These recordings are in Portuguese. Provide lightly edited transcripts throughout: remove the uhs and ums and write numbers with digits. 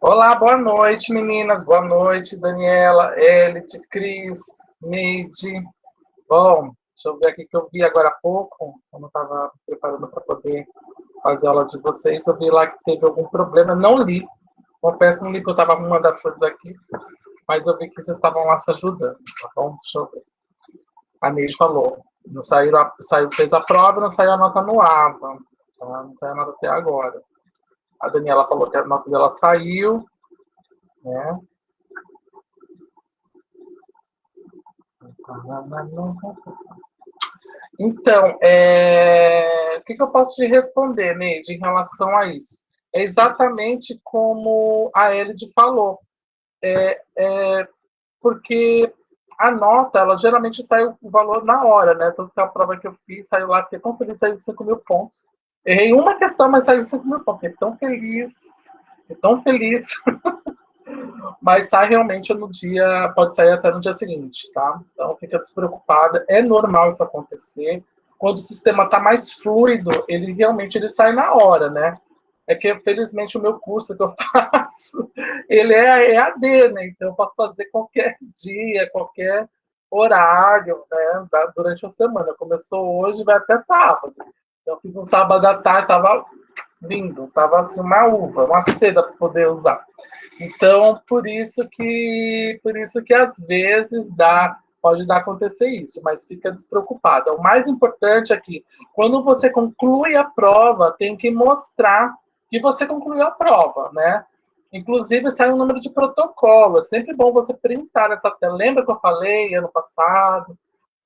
Olá, boa noite, meninas. Boa noite, Daniela, Elite, Cris, Neide. Bom, deixa eu ver aqui que eu vi agora há pouco, quando eu estava preparando para poder fazer a aula de vocês, eu vi lá que teve algum problema. Não li, confesso, não li, porque eu estava arrumando as coisas aqui, mas eu vi que vocês estavam lá se ajudando, tá bom? Deixa eu ver. A Neide falou, não saiu, fez a prova, não saiu a nota no AVA, tá? Não saiu a nota até agora. A Daniela falou que a nota dela saiu, né? Então, o que eu posso te responder, Neide, em relação a isso? É exatamente como a Elide falou, porque a nota, ela geralmente sai o valor na hora, né? Tanto que a prova que eu fiz saiu lá, fiquei tão feliz, saiu 5.000 pontos. Errei uma questão, mas saiu 5.000 pontos. Fiquei tão feliz. Mas sai realmente no dia, pode sair até no dia seguinte, tá? Então fica despreocupada, é normal isso acontecer. Quando o sistema está mais fluido, ele sai na hora, né? É que, felizmente, o meu curso que eu faço, ele é EAD, né? Então eu posso fazer qualquer dia, qualquer horário, né? Durante a semana. Começou hoje, vai até sábado. Então eu fiz um sábado à tarde, tava lindo, tava assim uma uva, uma seda para poder usar. Então, por isso que às vezes pode dar acontecer isso, mas fica despreocupada. O mais importante é que quando você conclui a prova, tem que mostrar que você concluiu a prova, né? Inclusive, sai um número de protocolo. É sempre bom você printar essa tela. Lembra que eu falei ano passado?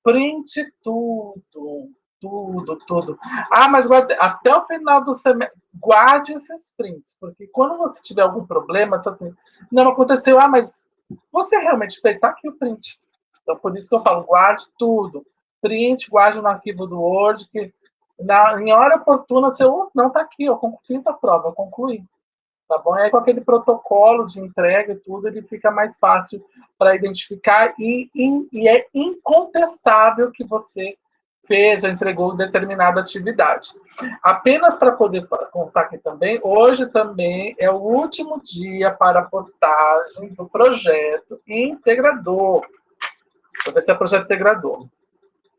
Printe tudo, tudo, tudo. Ah, mas até o final do semestre, guarde esses prints, porque quando você tiver algum problema, diz assim, não aconteceu, mas você realmente fez, está aqui o print. Então, por isso que eu falo, guarde tudo. Print, guarde no arquivo do Word, que em hora oportuna, você, não, está aqui, eu fiz a prova, eu concluí. Tá bom? E aí, com aquele protocolo de entrega e tudo, ele fica mais fácil para identificar e é incontestável que você fez ou entregou determinada atividade. Apenas para poder constar aqui também, hoje também é o último dia para a postagem do projeto integrador. Deixa eu ver se é projeto integrador.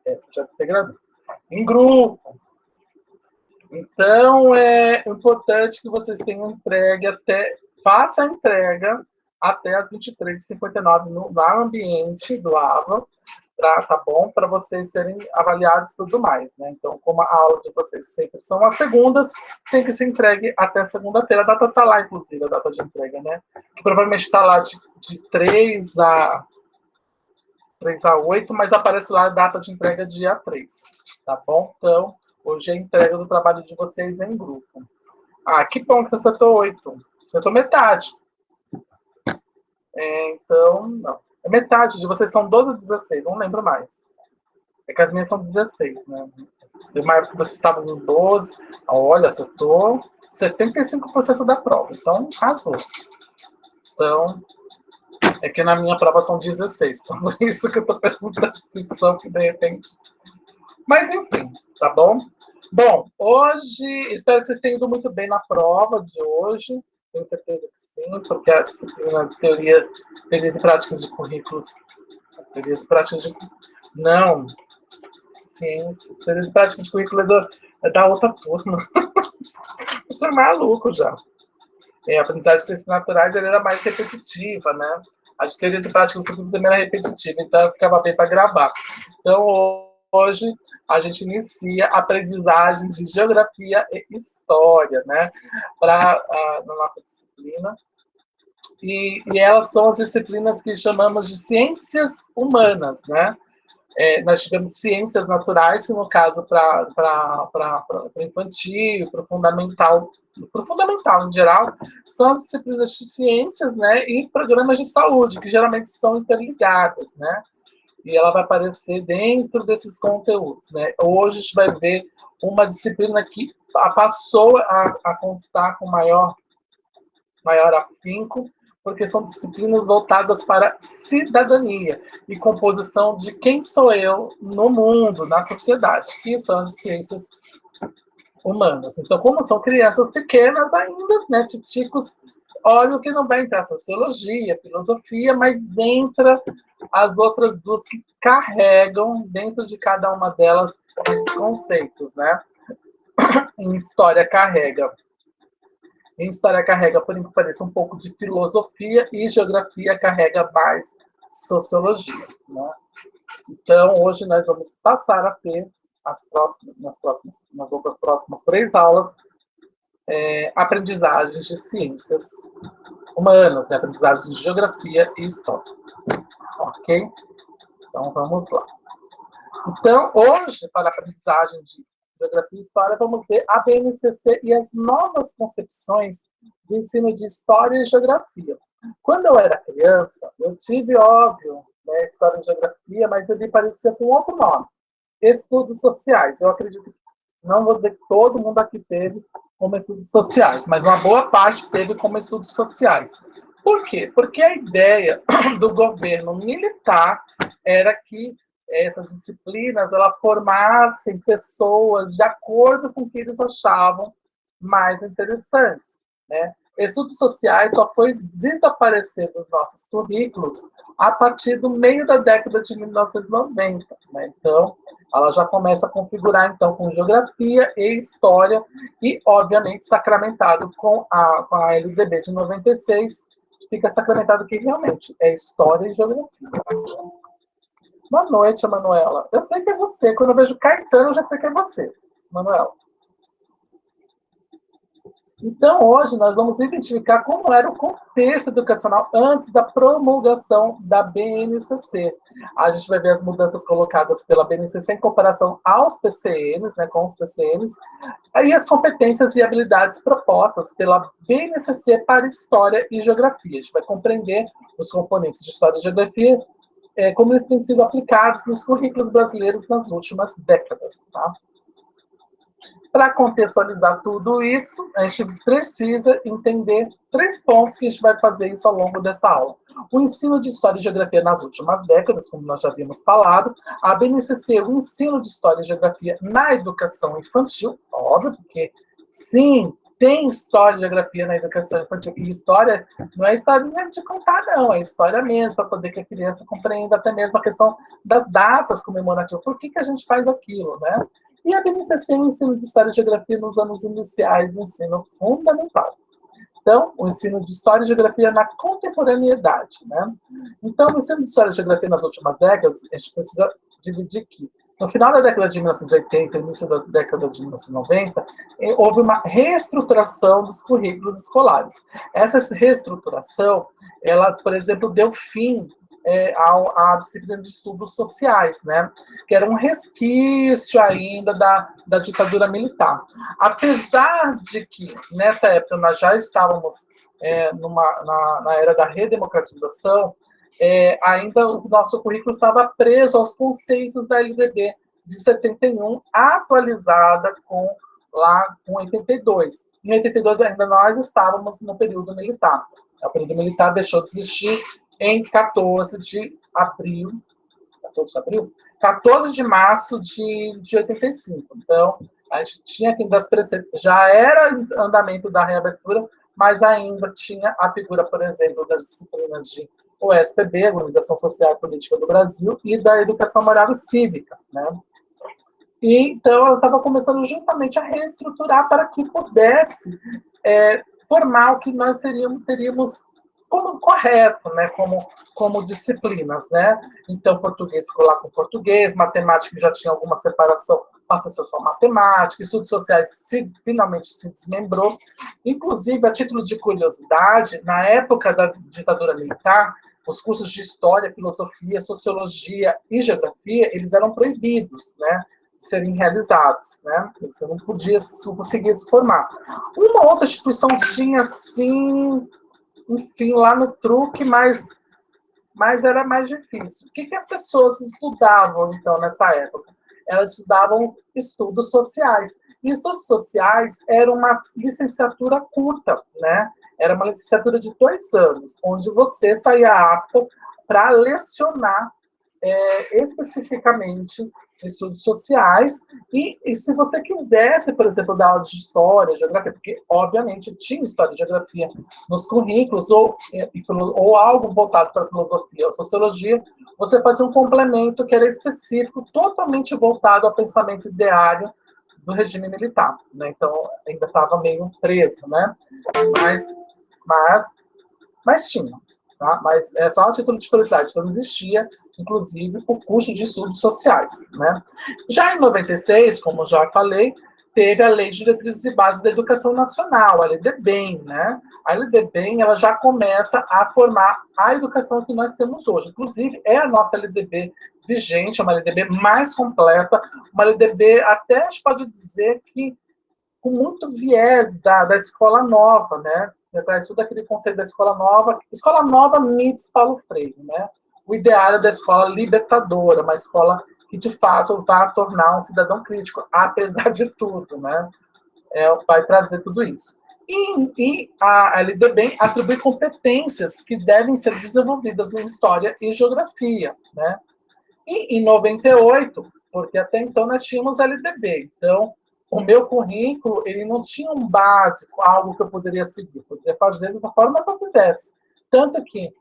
É, projeto integrador. Em grupo. Então, é importante que vocês tenham entregue faça a entrega até as 23h59 no ambiente do AVA, tá bom? Para vocês serem avaliados e tudo mais, né? Então, como a aula de vocês sempre são as segundas, tem que ser entregue até segunda-feira. A data está lá, inclusive, a data de entrega, né? Que provavelmente está lá de 3 a 8, mas aparece lá a data de entrega dia 3, tá bom? Então, hoje é a entrega do trabalho de vocês em grupo. Ah, que bom que você acertou 8. Acertou metade. Então, não. É metade, de vocês são 12 ou 16, não lembro mais. É que as minhas são 16, né? De uma época que vocês estavam em 12. Olha, acertou 75% da prova. Então, arrasou. Então, é que na minha prova são 16. Então, é isso que eu estou perguntando, se são que de repente. Mas, enfim, tá bom? Bom, hoje, espero que vocês tenham ido muito bem na prova de hoje. Tenho certeza que sim, porque a disciplina de teorias e práticas de currículos. Teorias e práticas de. Não, ciências. Teorias e práticas de currículo é da outra turma. Eu tô maluco já. A aprendizagem de ciências naturais era mais repetitiva, né? As teorias e práticas do currículo também era repetitiva, então ficava bem para gravar. Então, hoje, a gente inicia a aprendizagem de geografia e história, né? Na nossa disciplina. E elas são as disciplinas que chamamos de ciências humanas, né? Nós tivemos ciências naturais, que no caso para infantil, para o fundamental em geral, são as disciplinas de ciências, né, e programas de saúde, que geralmente são interligadas, né? E ela vai aparecer dentro desses conteúdos, né? Hoje a gente vai ver uma disciplina que passou a constar com maior afinco, porque são disciplinas voltadas para cidadania e composição de quem sou eu no mundo, na sociedade, que são as ciências humanas. Então, como são crianças pequenas ainda, né, titicos, óbvio que não vai entrar sociologia, filosofia, mas entra as outras duas que carregam dentro de cada uma delas esses conceitos, né? Em história carrega. Em história carrega, por incrível que pareça, um pouco de filosofia e geografia carrega mais sociologia, né? Então, hoje nós vamos passar a ter nas outras próximas 3 aulas, aprendizagens de ciências humanas, né? Aprendizagens de geografia e história. Ok? Então, vamos lá. Então, hoje, para a aprendizagem de geografia e história, vamos ver a BNCC e as novas concepções de ensino de história e geografia. Quando eu era criança, eu tive, óbvio, né, história e geografia, mas ele parecia com outro nome. Estudos sociais. Eu acredito, não vou dizer que todo mundo aqui teve como estudos sociais, mas uma boa parte teve como estudos sociais. Por quê? Porque a ideia do governo militar era que essas disciplinas formassem pessoas de acordo com o que eles achavam mais interessantes, né? Estudos sociais só foi desaparecer dos nossos currículos a partir do meio da década de 1990, né? Então, ela já começa a configurar então com geografia e história e, obviamente, sacramentado com a LDB de 96, fica sacramentado que realmente é história e geografia. Boa noite, Manuela. Eu sei que é você. Quando eu vejo Caetano, eu já sei que é você, Manuela. Então, hoje, nós vamos identificar como era o contexto educacional antes da promulgação da BNCC. A gente vai ver as mudanças colocadas pela BNCC em comparação aos PCNs, né, com os PCNs, e as competências e habilidades propostas pela BNCC para História e Geografia. A gente vai compreender os componentes de História e Geografia, como eles têm sido aplicados nos currículos brasileiros nas últimas décadas. Tá? Para contextualizar tudo isso, a gente precisa entender 3 pontos que a gente vai fazer isso ao longo dessa aula. O ensino de História e Geografia nas últimas décadas, como nós já havíamos falado, a BNCC, o ensino de História e Geografia na educação infantil, óbvio, porque sim, tem História e Geografia na educação infantil, e história não é história de contar, não, é história mesmo, para poder que a criança compreenda até mesmo a questão das datas comemorativas, por que a gente faz aquilo, né? E a BNCC, o ensino de História e Geografia nos anos iniciais do ensino fundamental. Então, o ensino de História e Geografia na contemporaneidade, né? Então, o ensino de História e Geografia nas últimas décadas, a gente precisa dividir aqui. No final da década de 1980 e início da década de 1990, houve uma reestruturação dos currículos escolares. Essa reestruturação, ela, por exemplo, deu fim à disciplina de estudos sociais, né? Que era um resquício ainda da ditadura militar. Apesar de que, nessa época, nós já estávamos na era da redemocratização, ainda o nosso currículo estava preso aos conceitos da LDB de 71, atualizada com 82. Em 82 ainda nós estávamos no período militar. O período militar deixou de existir em 14 de março de 85. Então, a gente tinha que das preceitos, já era andamento da reabertura, mas ainda tinha a figura, por exemplo, das disciplinas de OSPB, Organização Social e Política do Brasil, e da Educação Moral e Cívica, né? E, então, eu estava começando justamente a reestruturar para que pudesse formar o que nós teríamos como correto, né, como disciplinas, né? Então, português ficou lá com português, matemática já tinha alguma separação, passa a ser só matemática, estudos sociais finalmente se desmembrou. Inclusive, a título de curiosidade, na época da ditadura militar, os cursos de história, filosofia, sociologia e geografia, eles eram proibidos, né, de serem realizados, né? Você não podia conseguir se formar. Uma outra instituição tinha, sim, enfim, lá no truque, mas era mais difícil. O que as pessoas estudavam, então, nessa época? Elas estudavam estudos sociais. E estudos sociais era uma licenciatura curta, né? Era uma licenciatura de 2 anos, onde você saía apto para lecionar especificamente estudos sociais, e se você quisesse, por exemplo, dar aula de história, geografia, porque, obviamente, tinha história e geografia nos currículos, ou algo voltado para filosofia ou sociologia, você fazia um complemento que era específico, totalmente voltado ao pensamento ideário do regime militar, né? Então, ainda estava meio preso, né? Mas tinha. Tá? Mas é só a título de curiosidade, então existia, inclusive, o curso de estudos sociais. Né? Já em 96, como já falei, teve a Lei de Diretrizes e Bases da Educação Nacional, a LDBEM. Né? A LDBEM ela já começa a formar a educação que nós temos hoje. Inclusive, é a nossa LDB vigente, é uma LDB mais completa, uma LDB até a gente pode dizer que com muito viés da escola nova, né? Traz tudo aquele conceito da escola nova meets Paulo Freire, né? O ideário da escola libertadora, uma escola que de fato vai tornar um cidadão crítico, apesar de tudo, né? Vai trazer tudo isso. E a LDB atribui competências que devem ser desenvolvidas em história e geografia, né? E em 98, porque até então nós tínhamos LDB, então o meu currículo ele não tinha um básico, algo que eu poderia seguir, eu poderia fazer da forma que eu quisesse. Tanto que,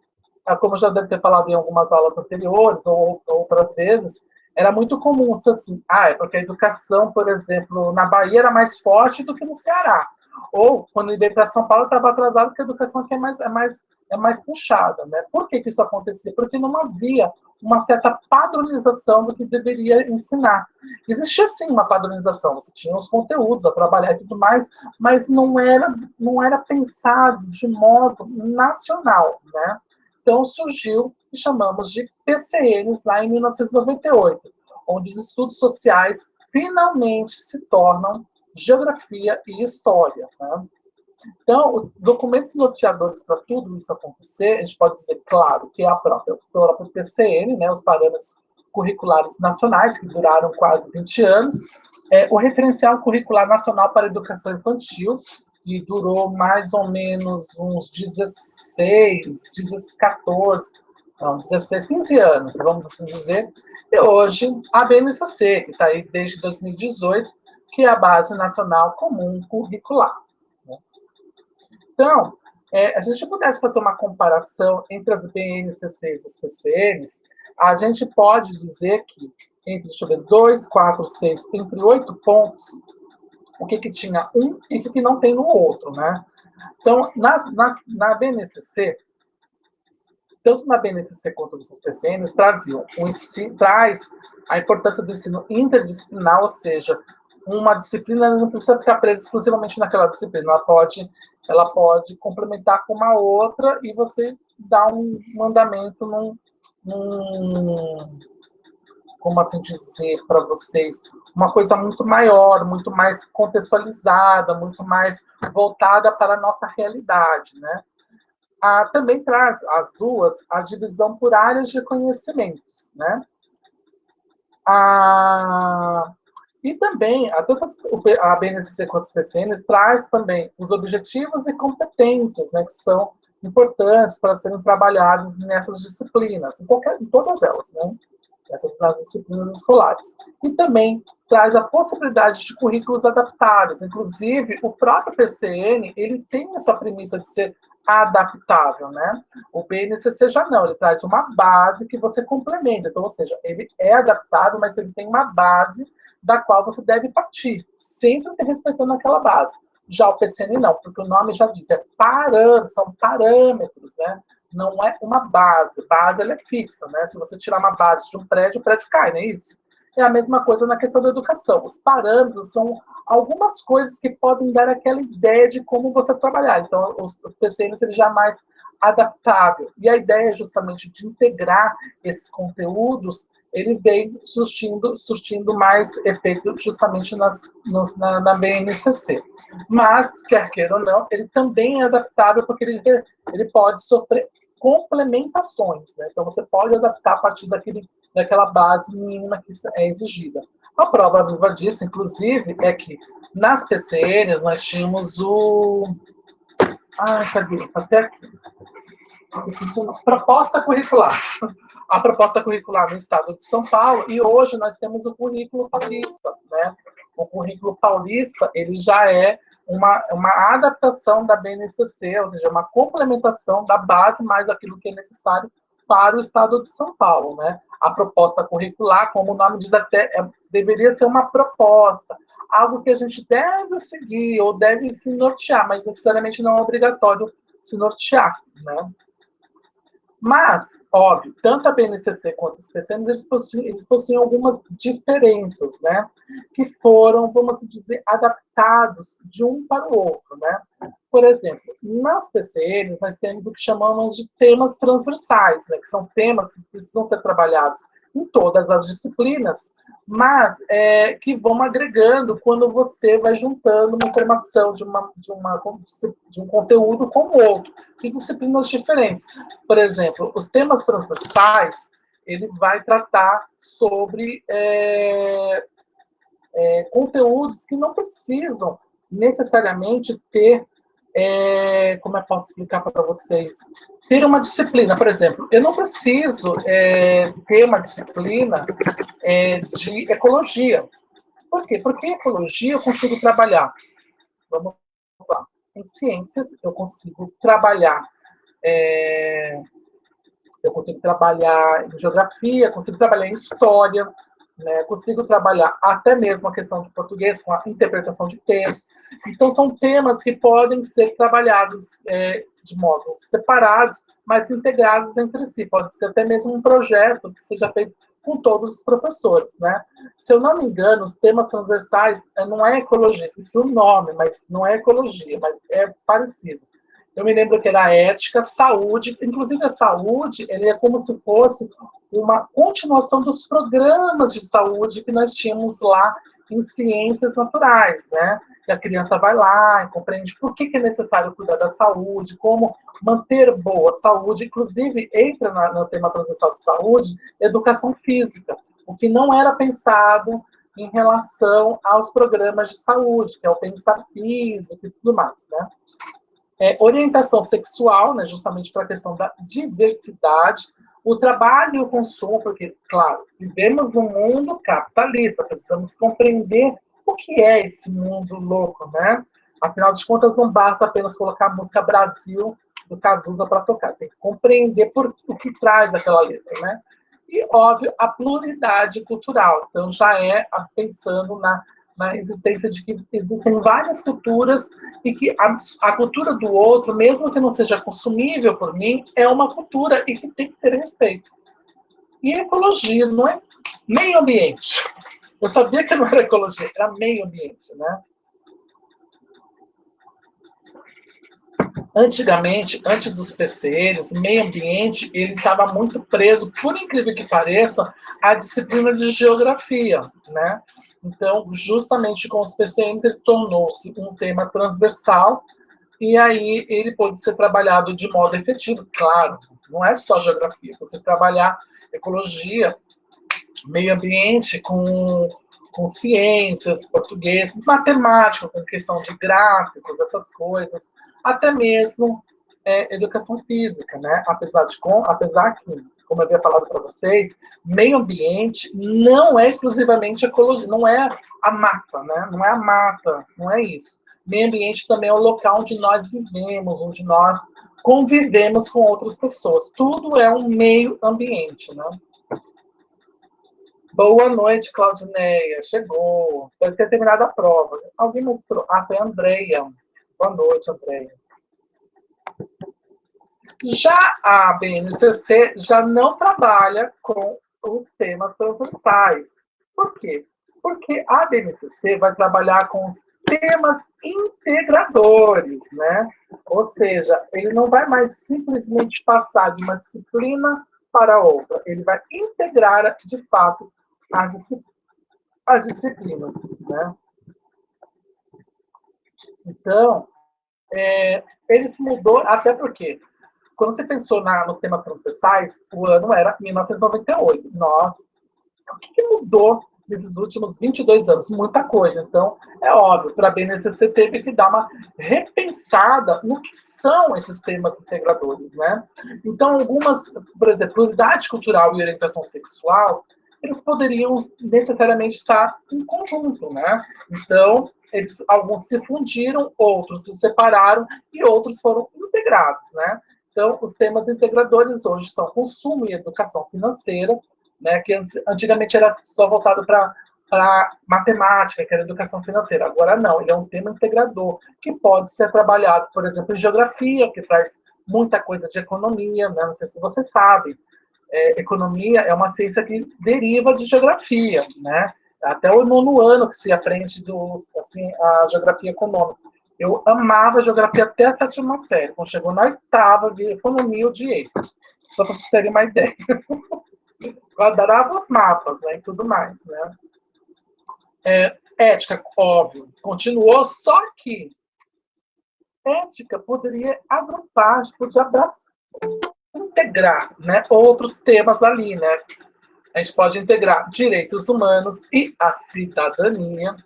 como eu já deve ter falado em algumas aulas anteriores, ou outras vezes, era muito comum dizer assim, é porque a educação, por exemplo, na Bahia era mais forte do que no Ceará. Ou, quando eu veio para São Paulo, estava atrasado, porque a educação aqui é mais puxada. Né? Por que isso acontecia? Porque não havia uma certa padronização do que deveria ensinar. Existia, sim, uma padronização. Você tinha os conteúdos a trabalhar e tudo mais, mas não era pensado de modo nacional. Né? Então, surgiu o que chamamos de PCNs lá em 1998, onde os estudos sociais finalmente se tornam geografia e história. Né? Então, os documentos norteadores para tudo isso acontecer, a gente pode dizer, claro, que é o próprio PCN, né, os parâmetros curriculares nacionais, que duraram quase 20 anos, o referencial curricular nacional para a educação infantil, que durou mais ou menos uns 15 anos, vamos assim dizer, e hoje a BNCC, que está aí desde 2018, que é a Base Nacional Comum Curricular. Né? Então, se a gente pudesse fazer uma comparação entre as BNCCs e os PCNs, a gente pode dizer que entre, 2, 4, 6, entre 8 pontos, o que tinha um e o que não tem no outro. Né? Então, na BNCC, tanto na BNCC quanto nos PCNs, traz a importância do ensino interdisciplinar, ou seja, uma disciplina não precisa ficar presa exclusivamente naquela disciplina, ela pode complementar com uma outra e você dá um mandamento como assim dizer para vocês, uma coisa muito maior, muito mais contextualizada, muito mais voltada para a nossa realidade, né? Também traz as duas a divisão por áreas de conhecimentos, né? E também, tanto a BNCC quanto os PCNs traz também os objetivos e competências, né, que são importantes para serem trabalhados nessas disciplinas, em todas elas, né? Nas disciplinas escolares. E também traz a possibilidade de currículos adaptados. Inclusive, o próprio PCN, ele tem essa premissa de ser adaptável, né? O BNCC já não, ele traz uma base que você complementa. Então, ou seja, ele é adaptável, mas ele tem uma base da qual você deve partir, sempre respeitando aquela base. Já o PCN não, porque o nome já diz, são parâmetros, né? Não é uma base. Base ela é fixa, né? Se você tirar uma base de um prédio, o prédio cai, não é isso? É a mesma coisa na questão da educação. Os parâmetros são algumas coisas que podem dar aquela ideia de como você trabalhar. Então, os PCNs ele já é mais adaptável. E a ideia justamente de integrar esses conteúdos, ele vem surtindo mais efeito justamente na BNCC. Mas, quer queira ou não, ele também é adaptável porque ele pode sofrer complementações, né? Então você pode adaptar a partir daquela base mínima que é exigida. A prova viva disso, inclusive, é que nas PCNs nós tínhamos cadê? Até aqui. proposta curricular. A proposta curricular no estado de São Paulo, e hoje nós temos o currículo paulista, né? O currículo paulista, ele já é uma adaptação da BNCC, ou seja, uma complementação da base mais aquilo que é necessário para o estado de São Paulo, né? A proposta curricular, como o nome diz, até deveria ser uma proposta, algo que a gente deve seguir ou deve se nortear, mas necessariamente não é obrigatório se nortear, né? Mas, óbvio, tanto a BNCC quanto os PCMs, eles possuem algumas diferenças, né? Que foram, vamos dizer, adaptados de um para o outro, né? Por exemplo, nas PCMs, nós temos o que chamamos de temas transversais, né? Que são temas que precisam ser trabalhados em todas as disciplinas, mas que vão agregando quando você vai juntando uma informação de um conteúdo com o outro, de disciplinas diferentes. Por exemplo, os temas transversais, ele vai tratar sobre conteúdos que não precisam necessariamente ter, como eu posso explicar para vocês, ter uma disciplina. Por exemplo, eu não preciso ter uma disciplina de ecologia. Por quê? Porque em ecologia eu consigo trabalhar, vamos lá, em ciências eu consigo trabalhar eu consigo trabalhar em geografia, consigo trabalhar em história, né? Consigo trabalhar até mesmo a questão de português com a interpretação de texto. Então, são temas que podem ser trabalhados de modo separados, mas integrados entre si. Pode ser até mesmo um projeto que seja feito com todos os professores, né? Se eu não me engano, os temas transversais não é ecologia, esqueci o nome, mas não é ecologia, mas é parecido. Eu me lembro que era ética, saúde, inclusive a saúde, ele é como se fosse uma continuação dos programas de saúde que nós tínhamos lá em ciências naturais, né? Que a criança vai lá e compreende por que é necessário cuidar da saúde, como manter boa saúde, inclusive entra no tema transversal de saúde, educação física, o que não era pensado em relação aos programas de saúde, que é o bem-estar físico e tudo mais, né? Orientação sexual, né, justamente para a questão da diversidade, o trabalho e o consumo, porque, claro, vivemos num mundo capitalista, precisamos compreender o que é esse mundo louco, né? Afinal de contas, não basta apenas colocar a música Brasil do Cazuza para tocar, tem que compreender o que traz aquela letra, né? E, óbvio, a pluralidade cultural, então já pensando na existência de que existem várias culturas e que a cultura do outro, mesmo que não seja consumível por mim, é uma cultura e que tem que ter respeito. E ecologia, não é meio ambiente. Eu sabia que não era ecologia, era meio ambiente, né? Antigamente, antes dos PCNs, meio ambiente, ele estava muito preso, por incrível que pareça, à disciplina de geografia, né? Então, justamente com os PCNs, ele tornou-se um tema transversal e aí ele pode ser trabalhado de modo efetivo, claro, não é só geografia, você trabalhar ecologia, meio ambiente com ciências, português, matemática, com questão de gráficos, essas coisas, até mesmo educação física, né? Apesar que, como eu havia falado para vocês, meio ambiente não é exclusivamente ecologia, não é a mata, né? Não é a mata, não é isso. Meio ambiente também é o local onde nós vivemos, onde nós convivemos com outras pessoas. Tudo é um meio ambiente, né? Boa noite, Claudineia. Chegou. Deve ter terminado a prova. Alguém mostrou? Ah, foi a Andreia. Boa noite, Andreia. Já a BNCC já não trabalha com os temas transversais. Por quê? Porque a BNCC vai trabalhar com os temas integradores, né? Ou seja, ele não vai mais simplesmente passar de uma disciplina para outra. Ele vai integrar, de fato, as disciplinas, né? Então, ele se mudou, até porque, quando você pensou nos temas transversais, o ano era 1998. Nossa, o que mudou nesses últimos 22 anos, muita coisa. Então, é óbvio, para a BNCC teve que dar uma repensada no que são esses temas integradores, né? Então, algumas, por exemplo, pluralidade cultural e orientação sexual, eles poderiam necessariamente estar em conjunto, né? Então, alguns se fundiram, outros se separaram e outros foram integrados, né? Então, os temas integradores hoje são consumo e educação financeira, né, que antigamente era só voltado para matemática, que era educação financeira. Agora não, ele é um tema integrador, que pode ser trabalhado, por exemplo, em geografia, que traz muita coisa de economia, né? Não sei se você sabe. Economia é uma ciência que deriva de geografia, né? Até o nono ano que se aprende assim, a geografia econômica. Eu amava geografia até a sétima série. Quando chegou na oitava, de economia, eu odiei. Só para vocês terem uma ideia. Eu adorava os mapas, né, e tudo mais, né? Ética, óbvio, continuou, só que ética poderia agrupar, podia abraçar, integrar, né, outros temas ali, né? A gente pode integrar direitos humanos e a cidadania.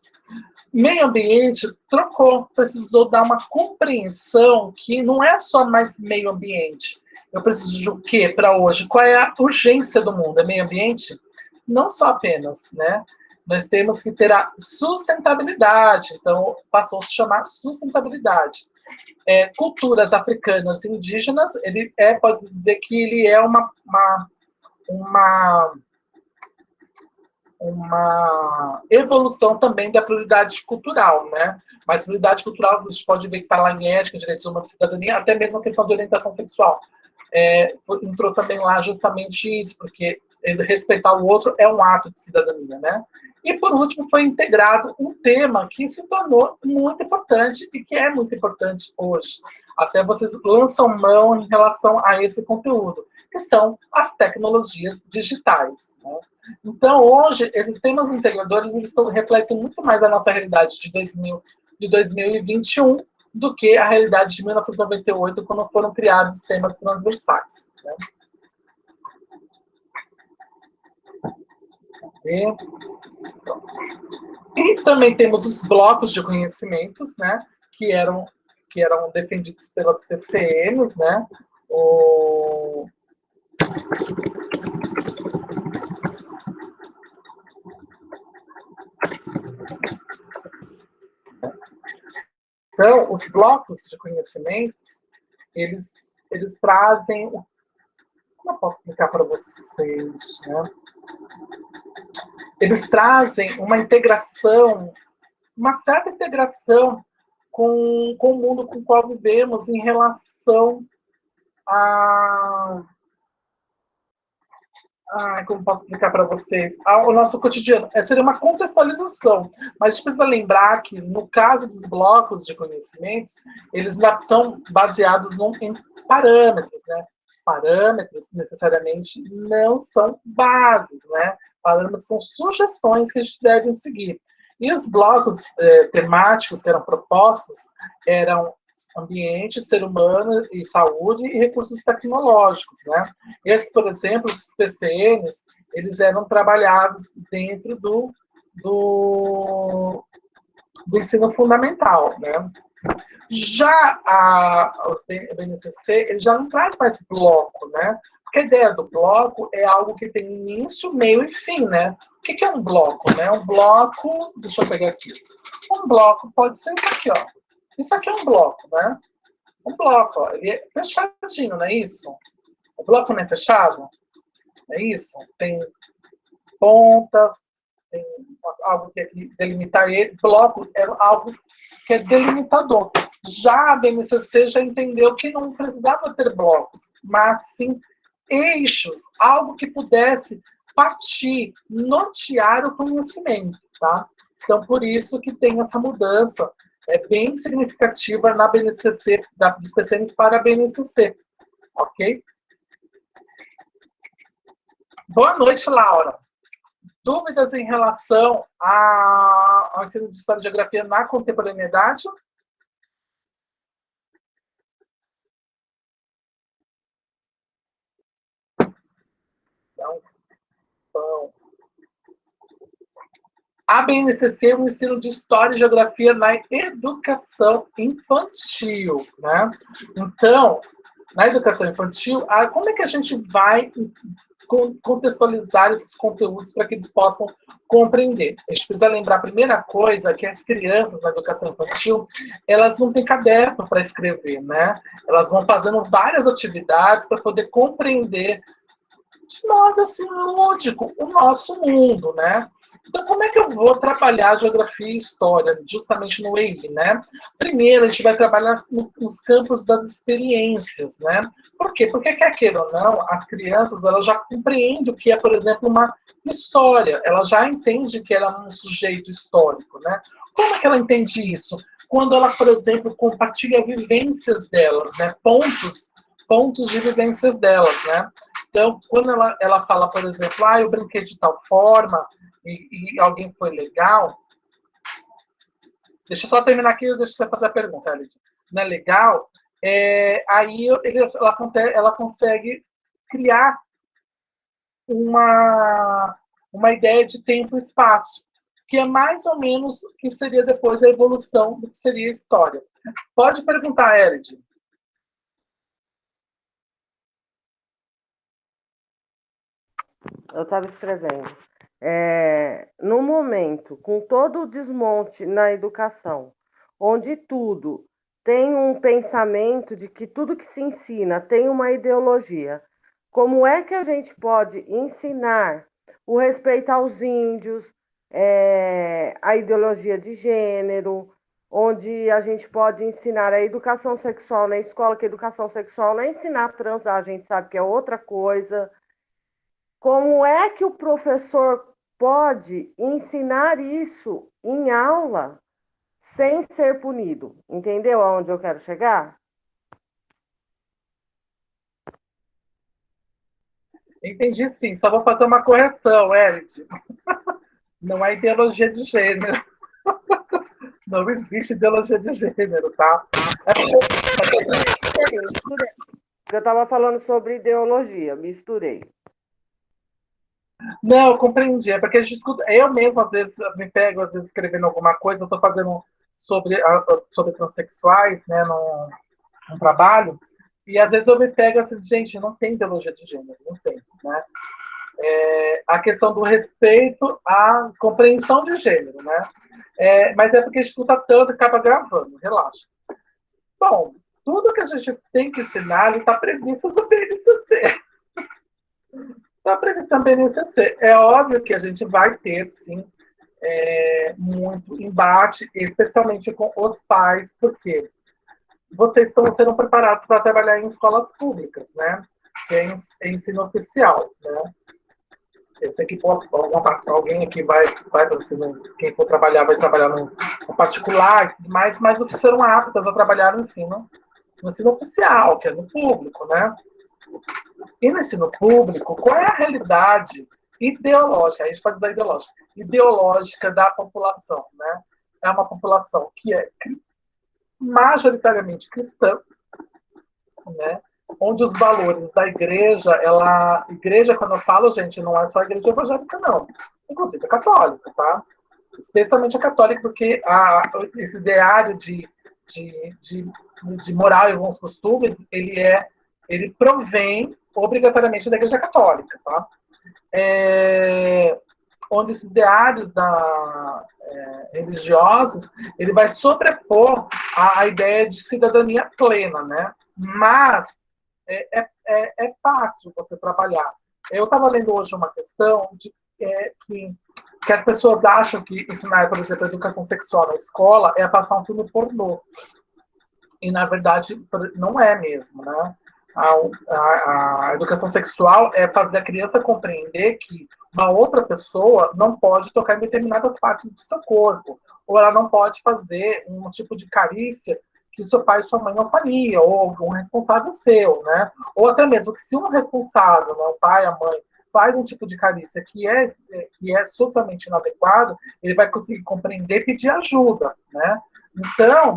Meio ambiente trocou, precisou dar uma compreensão que não é só mais meio ambiente. Eu preciso de o quê para hoje? Qual é a urgência do mundo? É meio ambiente? Não só apenas, né? Nós temos que ter a sustentabilidade, então passou a se chamar sustentabilidade. Culturas africanas e indígenas, ele pode dizer que ele é uma uma evolução também da pluralidade cultural, né? Mas pluralidade cultural, a gente pode ver que está lá em ética, direitos humanos e cidadania, até mesmo a questão de orientação sexual. Entrou também lá justamente isso, porque respeitar o outro é um ato de cidadania, né? E, por último, foi integrado um tema que se tornou muito importante e que é muito importante hoje. Até vocês lançam mão em relação a esse conteúdo, que são as tecnologias digitais, né? Então, hoje, esses temas integradores eles refletem muito mais a nossa realidade de 2021 do que a realidade de 1998, quando foram criados temas transversais, né? E também temos os blocos de conhecimentos, né, que eram, que eram defendidos pelas PCNs, né? O... Então, os blocos de conhecimentos, eles trazem... Como eu posso explicar para vocês, né? Eles trazem uma integração, uma certa integração com o mundo com o qual vivemos em relação a... como posso explicar para vocês? O nosso cotidiano. Seria uma contextualização. Mas a gente precisa lembrar que, no caso dos blocos de conhecimentos, eles ainda estão baseados em parâmetros, né? Parâmetros, necessariamente, não são bases, né? Parâmetros são sugestões que a gente deve seguir. E os blocos temáticos que eram propostos eram ambiente, ser humano e saúde e recursos tecnológicos, né? Esses, por exemplo, os PCNs, eles eram trabalhados dentro do ensino fundamental, né? Já o BNCC, ele já não traz mais bloco, né? Porque a ideia do bloco é algo que tem início, meio e fim, né? O que é um bloco, né? Um bloco, deixa eu pegar aqui. Um bloco pode ser isso aqui, ó. Isso aqui é um bloco, né? Um bloco, ó, ele é fechadinho, não é isso? O bloco não é fechado? É isso? Tem pontas, tem algo que delimitar ele. Bloco é algo que é delimitador. Já a BNCC já entendeu que não precisava ter blocos, mas sim eixos, algo que pudesse partir, nortear o conhecimento, tá? Então, por isso que tem essa mudança bem significativa na BNCC, dos PCNs para a BNCC, ok? Boa noite, Laura. Dúvidas em relação ao ensino de História e Geografia na contemporaneidade? Então, A BNCC é o ensino de História e Geografia na educação infantil, né? Então, na educação infantil, como é que a gente vai contextualizar esses conteúdos para que eles possam compreender? A gente precisa lembrar, a primeira coisa, que as crianças na educação infantil, elas não têm caderno para escrever, né? Elas vão fazendo várias atividades para poder compreender de modo assim lúdico o nosso mundo, né? Então, como é que eu vou trabalhar geografia e história, justamente no EI, né? Primeiro, a gente vai trabalhar nos campos das experiências, né? Por quê? Porque, quer queira ou não, as crianças, elas já compreendem o que é, por exemplo, uma história. Ela já entende que ela é um sujeito histórico, né? Como é que ela entende isso? Quando ela, por exemplo, compartilha vivências delas, né? Pontos de vivências delas, né? Então, quando ela fala, por exemplo, eu brinquei de tal forma e alguém foi legal, deixa eu só terminar aqui, deixa você fazer a pergunta, Elid. Não é legal? Aí ela consegue criar uma ideia de tempo e espaço, que é mais ou menos o que seria depois a evolução do que seria a história. Pode perguntar, Elid. Eu estava escrevendo. No momento, com todo o desmonte na educação, onde tudo tem um pensamento de que tudo que se ensina tem uma ideologia, como é que a gente pode ensinar o respeito aos índios, a ideologia de gênero, onde a gente pode ensinar a educação sexual na escola, que a educação sexual não é ensinar a transar, a gente sabe que é outra coisa. Como é que o professor pode ensinar isso em aula sem ser punido? Entendeu aonde eu quero chegar? Entendi, sim. Só vou fazer uma correção, Elid. Não é ideologia de gênero. Não existe ideologia de gênero, tá? Misturei. Eu estava falando sobre ideologia, misturei. Não, eu compreendi. É porque a gente escuta. Eu mesmo, às vezes, me pego, às vezes, escrevendo alguma coisa, eu estou fazendo sobre transexuais, né, num trabalho, e às vezes eu me pego assim, gente, não tem ideologia de gênero, não tem, né? A questão do respeito à compreensão de gênero, né? Mas é porque a gente escuta tanto e acaba gravando, relaxa. Bom, tudo que a gente tem que ensinar está previsto no BNCC. Está previsto no BNCC. É óbvio que a gente vai ter, sim, muito embate, especialmente com os pais, porque vocês estão sendo preparados para trabalhar em escolas públicas, né? Que é ensino oficial, né? Eu sei que alguém aqui vai quem for trabalhar, vai trabalhar no particular, mas vocês serão aptas a trabalhar no ensino oficial, que é no público, né? E no ensino público, qual é a realidade ideológica, a gente pode dizer ideológica da população, né? É uma população que é majoritariamente cristã, né? Onde os valores da igreja, igreja, quando eu falo, gente, não é só a igreja evangélica, não. Inclusive a católica, tá? Especialmente a católica, porque esse ideário de, de, de moral e bons costumes, ele provém obrigatoriamente da igreja católica, tá? Onde esses ideários religiosos, ele vai sobrepor a ideia de cidadania plena, né? Mas é fácil você trabalhar. Eu estava lendo hoje uma questão de que as pessoas acham que ensinar, por exemplo, a educação sexual na escola é passar um filme pornô. E, na verdade, não é mesmo, né? A educação sexual é fazer a criança compreender que uma outra pessoa não pode tocar em determinadas partes do seu corpo, ou ela não pode fazer um tipo de carícia que o seu pai e sua mãe não faria, ou algum responsável seu, né? Ou até mesmo que se um responsável, né, o pai, a mãe, faz um tipo de carícia que é socialmente inadequado, ele vai conseguir compreender e pedir ajuda, né? Então,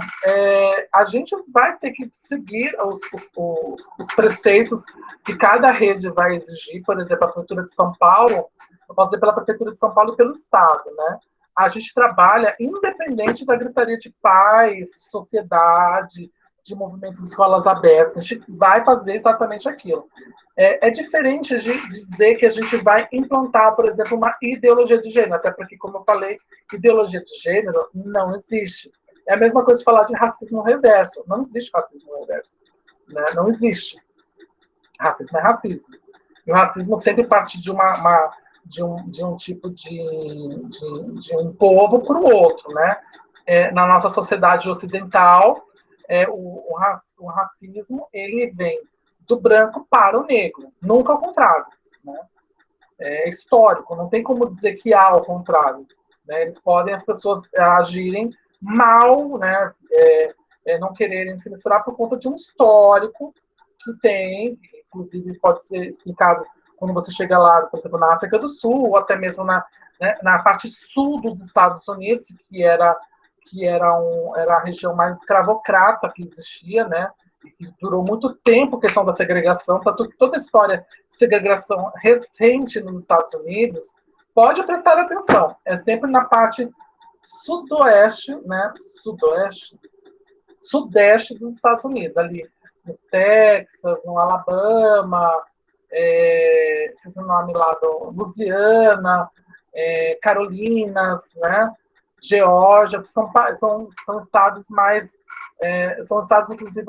a gente vai ter que seguir os preceitos que cada rede vai exigir, por exemplo, a Prefeitura de São Paulo, eu posso dizer pela Prefeitura de São Paulo e pelo Estado, né? A gente trabalha independente da gritaria de pais, sociedade, de movimentos de escolas abertas. A gente vai fazer exatamente aquilo. É diferente de dizer que a gente vai implantar, por exemplo, uma ideologia de gênero, até porque, como eu falei, ideologia de gênero não existe. É a mesma coisa de falar de racismo reverso. Não existe racismo reverso. Né? Não existe. Racismo é racismo. E o racismo sempre parte de um tipo de um povo para o outro. Né? Na nossa sociedade ocidental, o racismo ele vem do branco para o negro, nunca ao contrário. Né? É histórico, não tem como dizer que há ao contrário. Né? Eles podem, as pessoas agirem mal, né? Não quererem se misturar por conta de um histórico que tem, inclusive pode ser explicado quando você chega lá, por exemplo, na África do Sul, ou até mesmo na parte sul dos Estados Unidos, era a região mais escravocrata que existia, né? E durou muito tempo a questão da segregação, tanto que toda a história de segregação recente nos Estados Unidos, pode prestar atenção, é sempre na parte sudoeste, né? Sudeste dos Estados Unidos, ali no Texas, no Alabama, esqueci o nome lá do Louisiana, Carolinas, né? Geórgia, que são estados mais. São estados, inclusive,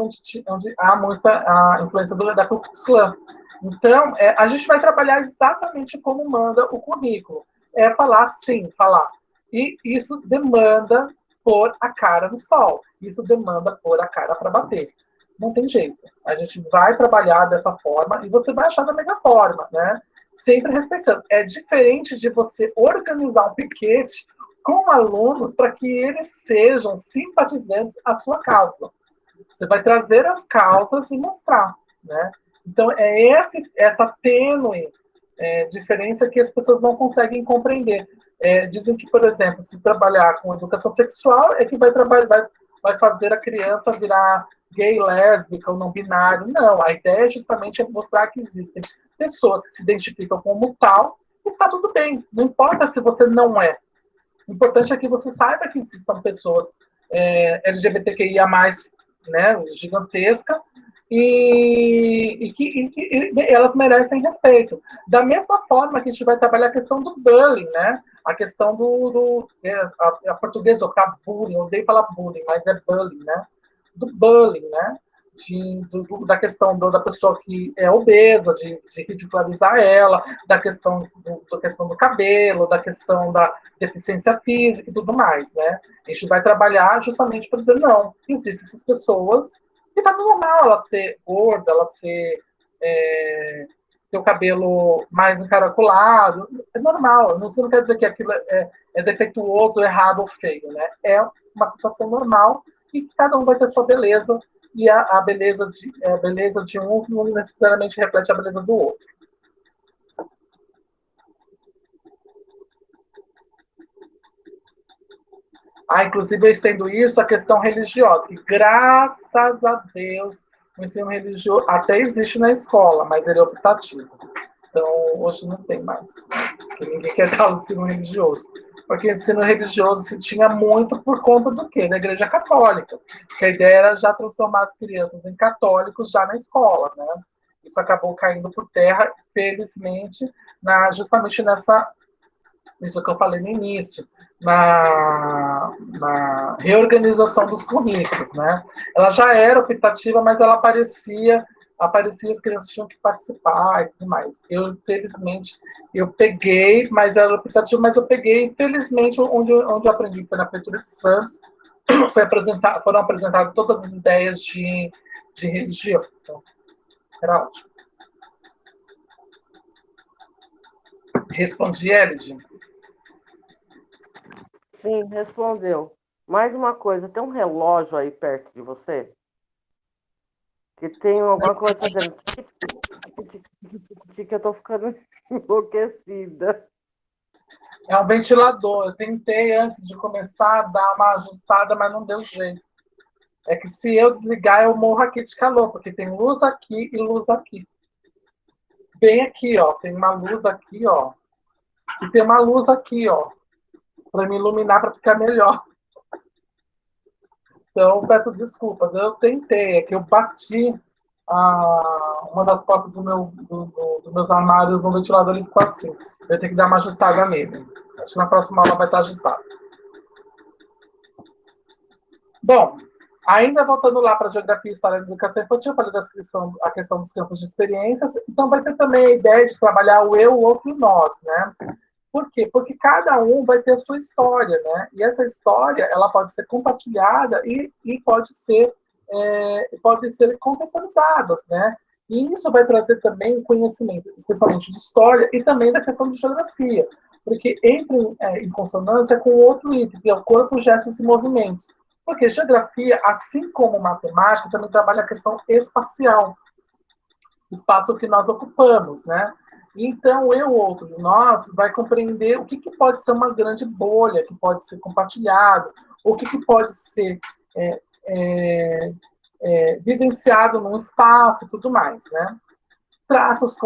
onde há muita a influência da Ku Klux Klan. Então, a gente vai trabalhar exatamente como manda o currículo. É falar, sim, falar. E isso demanda pôr a cara no sol. Isso demanda pôr a cara para bater. Não tem jeito. A gente vai trabalhar dessa forma e você vai achar da melhor forma, né? Sempre respeitando. É diferente de você organizar um piquete com alunos para que eles sejam simpatizantes à sua causa. Você vai trazer as causas e mostrar, né? Então, essa tênue diferença que as pessoas não conseguem compreender. Dizem que, por exemplo, se trabalhar com educação sexual é que vai fazer a criança virar gay, lésbica ou não binário. Não, a ideia justamente é mostrar que existem pessoas que se identificam como tal, e está tudo bem. Não importa se você não é. O importante é que você saiba que existam pessoas LGBTQIA+, né, gigantesca, e que elas merecem respeito. Da mesma forma que a gente vai trabalhar a questão do bullying, né? A questão a portuguesa, tá? Bullying, eu odeio falar bullying, mas é bullying, né? Do bullying, né? Da questão da pessoa que é obesa, de ridicularizar ela, da questão do cabelo, da questão da deficiência física e tudo mais, né? A gente vai trabalhar justamente para dizer, não, existem essas pessoas e tá normal ela ser gorda, ela ter o cabelo mais encaracolado, é normal, isso não quer dizer que aquilo é defeituoso, errado ou feio, né? É uma situação normal e que cada um vai ter sua beleza e a beleza de uns não necessariamente reflete a beleza do outro. Inclusive, eu estendo isso à questão religiosa, que graças a Deus o ensino religioso até existe na escola, mas ele é optativo. Então, hoje não tem mais. Porque ninguém quer dar aula de ensino religioso. Porque o ensino religioso se tinha muito por conta do quê? Da Igreja Católica. Porque a ideia era já transformar as crianças em católicos já na escola, né? Isso acabou caindo por terra, felizmente, justamente isso que eu falei no início, na reorganização dos currículos, né? Ela já era optativa, mas ela aparecia, as crianças tinham que participar e tudo mais. Eu, felizmente, eu peguei, mas era optativa, mas eu peguei, felizmente, onde eu aprendi, foi na Prefeitura de Santos, foram apresentadas todas as ideias de religião. Então, era ótimo. Respondi, Elid? Sim, respondeu. Mais uma coisa, tem um relógio aí perto de você? Que tem alguma coisa fazendo que eu tô ficando enlouquecida. É um ventilador. Eu tentei, antes de começar, dar uma ajustada, mas não deu jeito. É que se eu desligar, eu morro aqui de calor, porque tem luz aqui e luz aqui. Bem aqui, ó. Tem uma luz aqui, ó. E tem uma luz aqui, ó. para me iluminar, para ficar melhor. Então, peço desculpas. Eu tentei, é que eu bati uma das portas dos meus armários no ventilador e ficou assim. Eu tenho que dar uma ajustada nele. Acho que na próxima aula vai estar ajustado. Bom, ainda voltando lá para a geografia e história da educação infantil, eu falei a questão dos campos de experiências, então vai ter também a ideia de trabalhar o eu, o outro e nós, né? Por quê? Porque cada um vai ter a sua história, né? E essa história, ela pode ser compartilhada e pode ser contextualizada, né? E isso vai trazer também conhecimento, especialmente de história e também da questão de geografia, porque entra em consonância com outro item, que é o corpo, gestos e movimentos. Porque geografia, assim como matemática, também trabalha a questão espacial, espaço que nós ocupamos, né? Então, eu, outro, nós, vai compreender o que pode ser uma grande bolha, que pode ser compartilhado, o que pode ser vivenciado num espaço e tudo mais, né? Traços,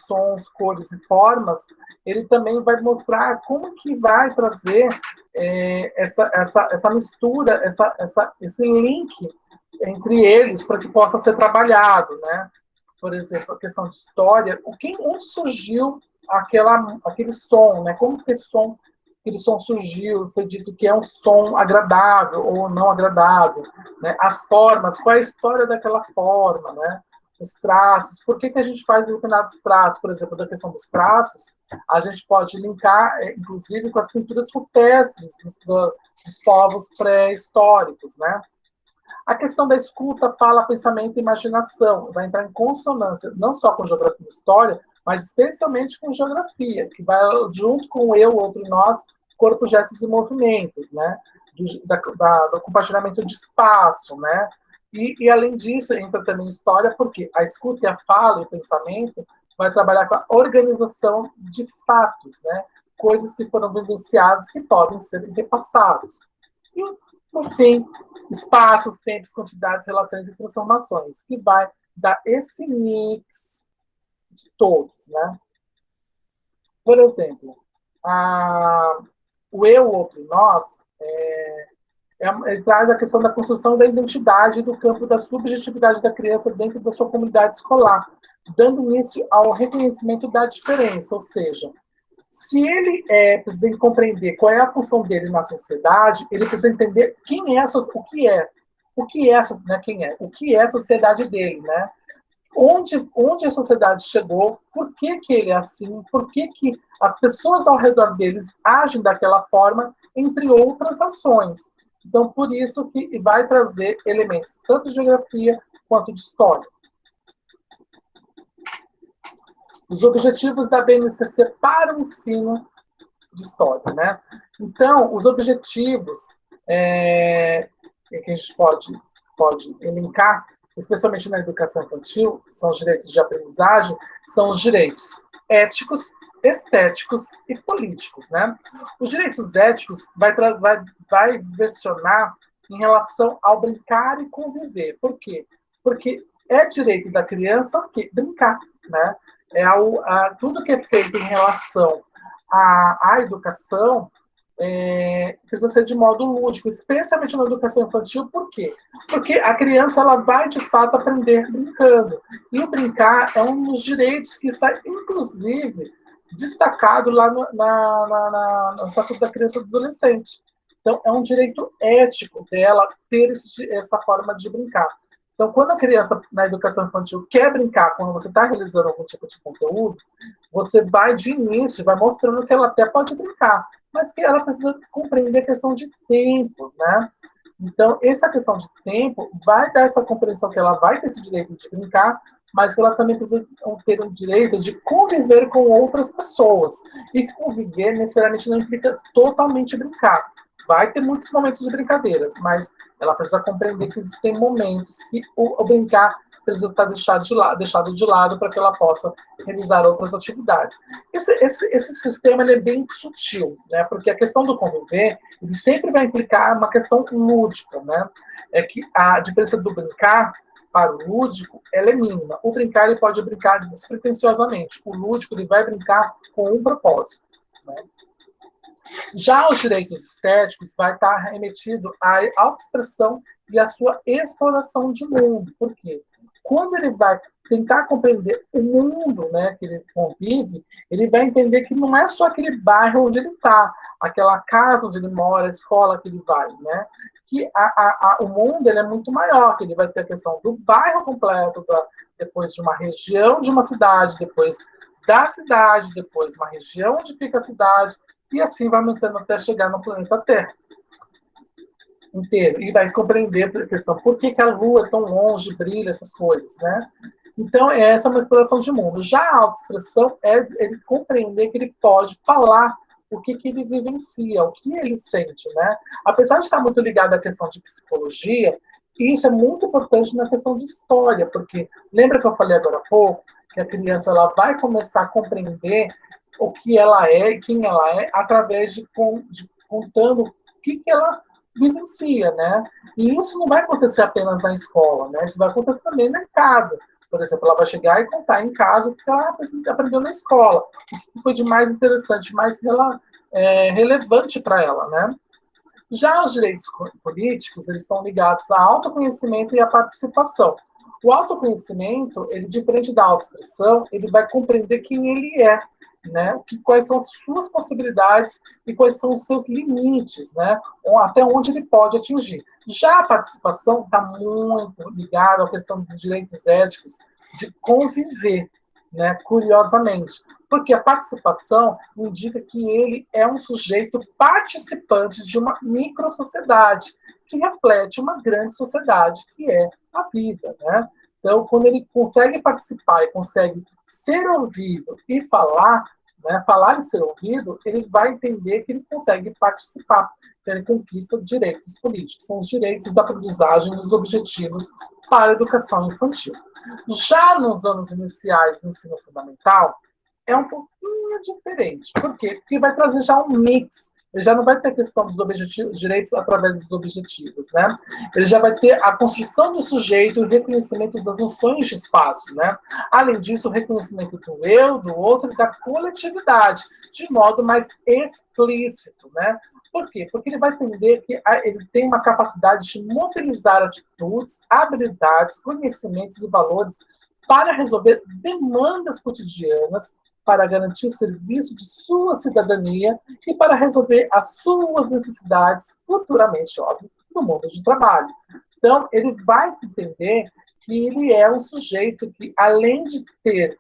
sons, cores e formas, ele também vai mostrar como que vai trazer essa mistura, esse link entre eles para que possa ser trabalhado, né? Por exemplo, a questão de história, onde surgiu aquele som, né? Como que aquele som surgiu? Foi dito que é um som agradável ou não agradável, né? As formas, qual é a história daquela forma, né? Os traços, por que a gente faz determinados traços? Por exemplo, da questão dos traços, a gente pode linkar, inclusive, com as pinturas rupestres dos povos pré-históricos, né? A questão da escuta, fala, pensamento e imaginação vai entrar em consonância, não só com geografia e história, mas especialmente com geografia, que vai junto com o eu, o outro e nós, corpo, gestos e movimentos, né? Do compartilhamento de espaço, né? E, além disso, entra também história, porque a escuta e a fala e o pensamento vai trabalhar com a organização de fatos, né? Coisas que foram vivenciadas que podem ser repassados. E, por fim, espaços, tempos, quantidades, relações e transformações, que vai dar esse mix de todos, né? Por exemplo, o eu, o outro e nós, ele traz a questão da construção da identidade do campo da subjetividade da criança dentro da sua comunidade escolar, dando início ao reconhecimento da diferença, ou seja, se ele precisa compreender qual é a função dele na sociedade, ele precisa entender quem é o que é a sociedade dele, né? Onde a sociedade chegou, por que ele é assim, por que as pessoas ao redor deles agem daquela forma, entre outras ações. Então, por isso que vai trazer elementos tanto de geografia quanto de história. Os objetivos da BNCC para o ensino de história, né? Então, os objetivos que a gente pode elencar, especialmente na educação infantil, são os direitos de aprendizagem, são os direitos éticos, estéticos e políticos, né? Os direitos éticos vai versionar em relação ao brincar e conviver. Por quê? Porque é direito da criança brincar, né? Tudo que é feito em relação à educação precisa ser de modo lúdico, especialmente na educação infantil. Por quê? Porque a criança ela vai, de fato, aprender brincando. E o brincar é um dos direitos que está, inclusive, destacado lá no Estatuto da Criança e do Adolescente. Então, é um direito ético dela ter essa forma de brincar. Então, quando a criança, na educação infantil, quer brincar, quando você está realizando algum tipo de conteúdo, você vai, de início, vai mostrando que ela até pode brincar, mas que ela precisa compreender a questão de tempo, né? Então, essa questão de tempo vai dar essa compreensão que ela vai ter esse direito de brincar, mas que ela também precisa ter o direito de conviver com outras pessoas. E conviver, necessariamente, não implica totalmente brincar. Vai ter muitos momentos de brincadeiras, mas ela precisa compreender que existem momentos que o brincar precisa estar deixado de lado para que ela possa realizar outras atividades. Esse sistema ele é bem sutil, né? Porque a questão do conviver ele sempre vai implicar uma questão lúdica, né? É que a diferença do brincar para o lúdico ela é mínima. O brincar ele pode brincar despretensiosamente. O lúdico ele vai brincar com um propósito, né? Já os direitos estéticos vai estar remetido à autoexpressão e à sua exploração de mundo. Por quê? Quando ele vai tentar compreender o mundo, né, que ele convive, ele vai entender que não é só aquele bairro onde ele está, aquela casa onde ele mora, a escola que ele vai, né? Que o mundo ele é muito maior, que ele vai ter a questão do bairro completo, depois de uma região de uma cidade, depois da cidade, depois uma região onde fica a cidade, e assim vai aumentando até chegar no planeta Terra inteiro. E vai compreender a questão por que, que a Lua é tão longe, brilha, essas coisas, né? Então, essa é uma exploração de mundo. Já a autoexpressão é ele compreender que ele pode falar o que, que ele vivencia, o que ele sente, né? Apesar de estar muito ligado à questão de psicologia, isso é muito importante na questão de história, porque lembra que eu falei agora há pouco que a criança ela vai começar a compreender o que ela é e quem ela é através de contando o que, que ela vivencia, né? E isso não vai acontecer apenas na escola, né? Isso vai acontecer também na casa. Por exemplo, ela vai chegar e contar em casa o que ela aprendeu na escola, o que foi de mais interessante, mais relevante para ela, né? Já os direitos políticos, eles estão ligados ao autoconhecimento e à participação. O autoconhecimento, ele diferente da autoexpressão, ele vai compreender quem ele é, né? Quais são as suas possibilidades e quais são os seus limites, né? Ou até onde ele pode atingir. Já a participação está muito ligada à questão dos direitos éticos de conviver, né? Curiosamente, porque a participação indica que ele é um sujeito participante de uma microsociedade que reflete uma grande sociedade que é a vida, né? Então, quando ele consegue participar e consegue ser ouvido e falar, né, falar e ser ouvido, ele vai entender que ele consegue participar. Então, ele conquista direitos políticos, são os direitos da aprendizagem e os objetivos para a educação infantil. Já nos anos iniciais do ensino fundamental, é um pouquinho diferente. Por quê? Porque vai trazer já um mix. Ele já não vai ter a questão dos objetivos, direitos através dos objetivos, né? Ele já vai ter a construção do sujeito e o reconhecimento das noções de espaço, né? Além disso, o reconhecimento do eu, do outro e da coletividade, de modo mais explícito, né? Por quê? Porque ele vai entender que ele tem uma capacidade de mobilizar atitudes, habilidades, conhecimentos e valores para resolver demandas cotidianas, para garantir serviço de sua cidadania e para resolver as suas necessidades, futuramente, óbvio, no mundo de trabalho. Então, ele vai entender que ele é um sujeito que, além de ter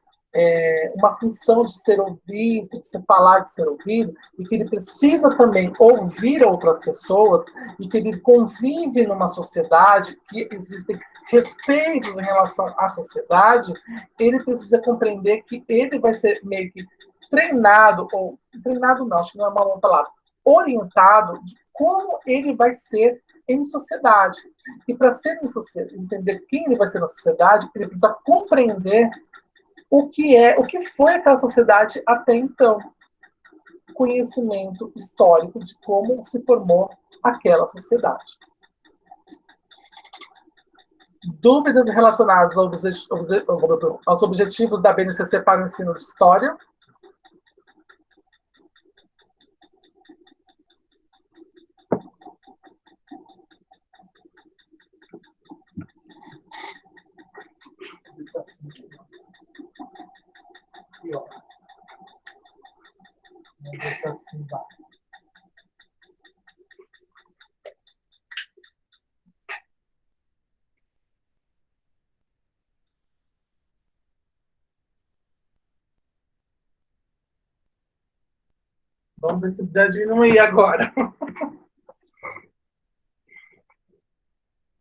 uma função de ser ouvido, de se falar, de ser ouvido, e que ele precisa também ouvir outras pessoas, e que ele convive numa sociedade que existem respeitos em relação à sociedade, ele precisa compreender que ele vai ser meio que treinado, ou treinado não, acho que não é uma boa palavra, orientado de como ele vai ser em sociedade. E para ser em sociedade, entender quem ele vai ser na sociedade, ele precisa compreender o que foi aquela sociedade até então, conhecimento histórico de como se formou aquela sociedade. Dúvidas relacionadas aos objetivos da BNCC para o ensino de história? Isso assim. E ó. Isso assim vai. Vamos ver se já diminuir agora.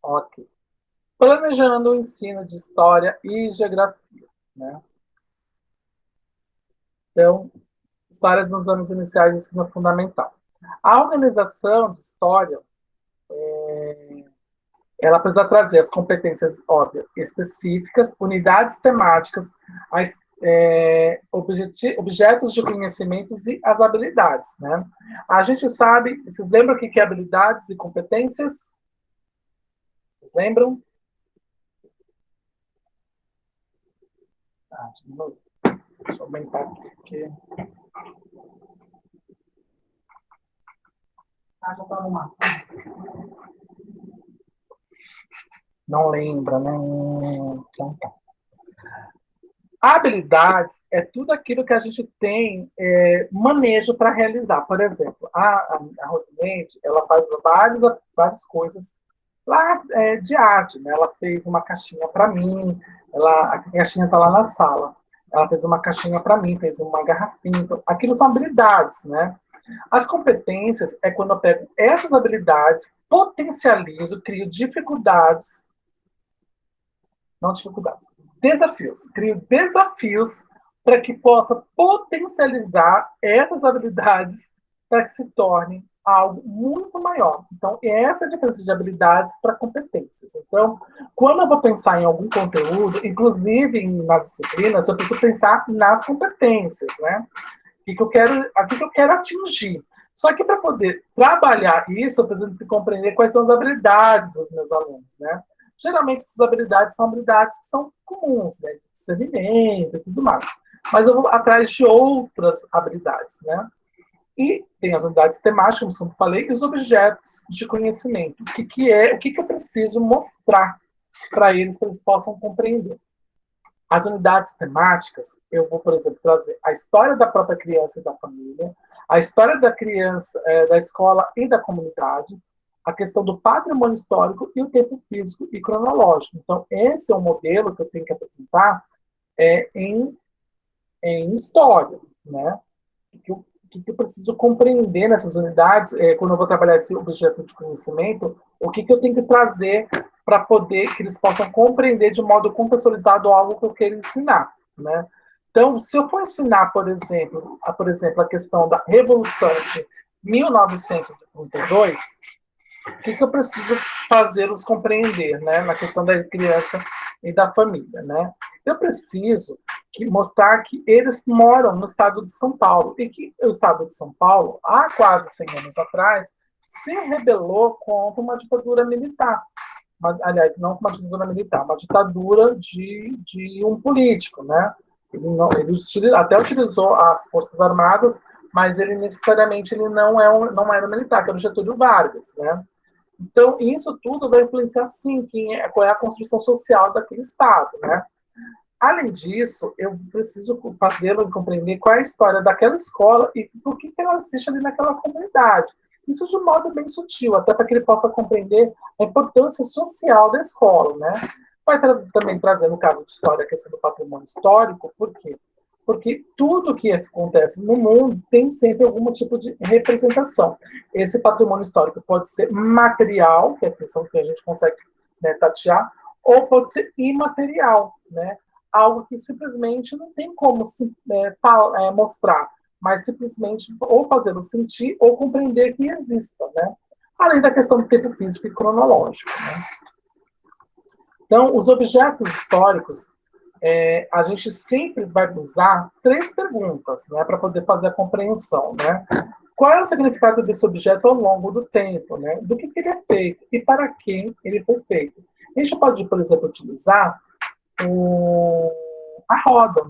Ok. Planejando o ensino de história e geografia, né? Então, histórias nos anos iniciais do ensino fundamental. A organização de história, ela precisa trazer as competências, óbvio, específicas, unidades temáticas, objetos de conhecimentos e as habilidades, né? A gente sabe, vocês lembram o que é habilidades e competências? Vocês lembram? Ah, de novo. Deixa eu aumentar aqui, porque Ah, já tá no máximo. Não lembra, né? Então tá. Habilidades é tudo aquilo que a gente tem manejo para realizar. Por exemplo, a Rosilene, ela faz várias coisas lá de arte. Né? Ela fez uma caixinha para mim, a caixinha está lá na sala. Ela fez uma caixinha para mim, fez uma garrafinha. Então, aquilo são habilidades, né? As competências é quando eu pego essas habilidades, potencializo, crio dificuldades, não dificuldades, desafios. Crio desafios para que possa potencializar essas habilidades para que se torne algo muito maior. Então, essa é a diferença de habilidades para competências. Então, quando eu vou pensar em algum conteúdo, inclusive nas disciplinas, eu preciso pensar nas competências, né? O que eu quero atingir. Só que para poder trabalhar isso, eu preciso compreender quais são as habilidades dos meus alunos, né? Geralmente, essas habilidades são habilidades que são comuns, né? De discernimento e tudo mais. Mas eu vou atrás de outras habilidades, né? E tem as unidades temáticas, como eu falei, e os objetos de conhecimento. O que eu preciso mostrar para eles possam compreender. As unidades temáticas, eu vou, por exemplo, trazer a história da própria criança e da família, a história da criança, da escola e da comunidade, a questão do patrimônio histórico e o tempo físico e cronológico. Então, esse é o modelo que eu tenho que apresentar em história, né? O que eu preciso compreender nessas unidades, quando eu vou trabalhar esse objeto de conhecimento, o que eu tenho que trazer para poder que eles possam compreender de modo contextualizado algo que eu quero ensinar, né? Então, se eu for ensinar, por exemplo, a questão da Revolução de 1932, o que eu preciso fazê-los compreender, né, na questão da criança e da família, né? Eu preciso mostrar que eles moram no estado de São Paulo e que o estado de São Paulo, há quase 100 anos atrás, se rebelou contra uma ditadura militar. Aliás, não uma ditadura militar, uma ditadura de um político, né? Ele até utilizou as Forças Armadas, mas ele necessariamente não era militar, que era o Getúlio Vargas, né? Então, isso tudo vai influenciar, sim, qual é a construção social daquele Estado, né? Além disso, eu preciso fazê-lo compreender qual é a história daquela escola e por que ela existe ali naquela comunidade. Isso de um modo bem sutil, até para que ele possa compreender a importância social da escola, né? Vai também trazer, no caso de história, a questão do patrimônio histórico, por quê? Porque tudo que acontece no mundo tem sempre algum tipo de representação. Esse patrimônio histórico pode ser material, que é a questão que a gente consegue, né, tatear, ou pode ser imaterial, né? Algo que simplesmente não tem como mostrar, mas simplesmente ou fazê-lo sentir ou compreender que exista, né? Além da questão do tempo físico e cronológico, né? Então, os objetos históricos, a gente sempre vai usar 3 perguntas, né, para poder fazer a compreensão, né? Qual é o significado desse objeto ao longo do tempo, né? Do que ele é feito e para quem ele foi feito. A gente pode, por exemplo, utilizar a roda,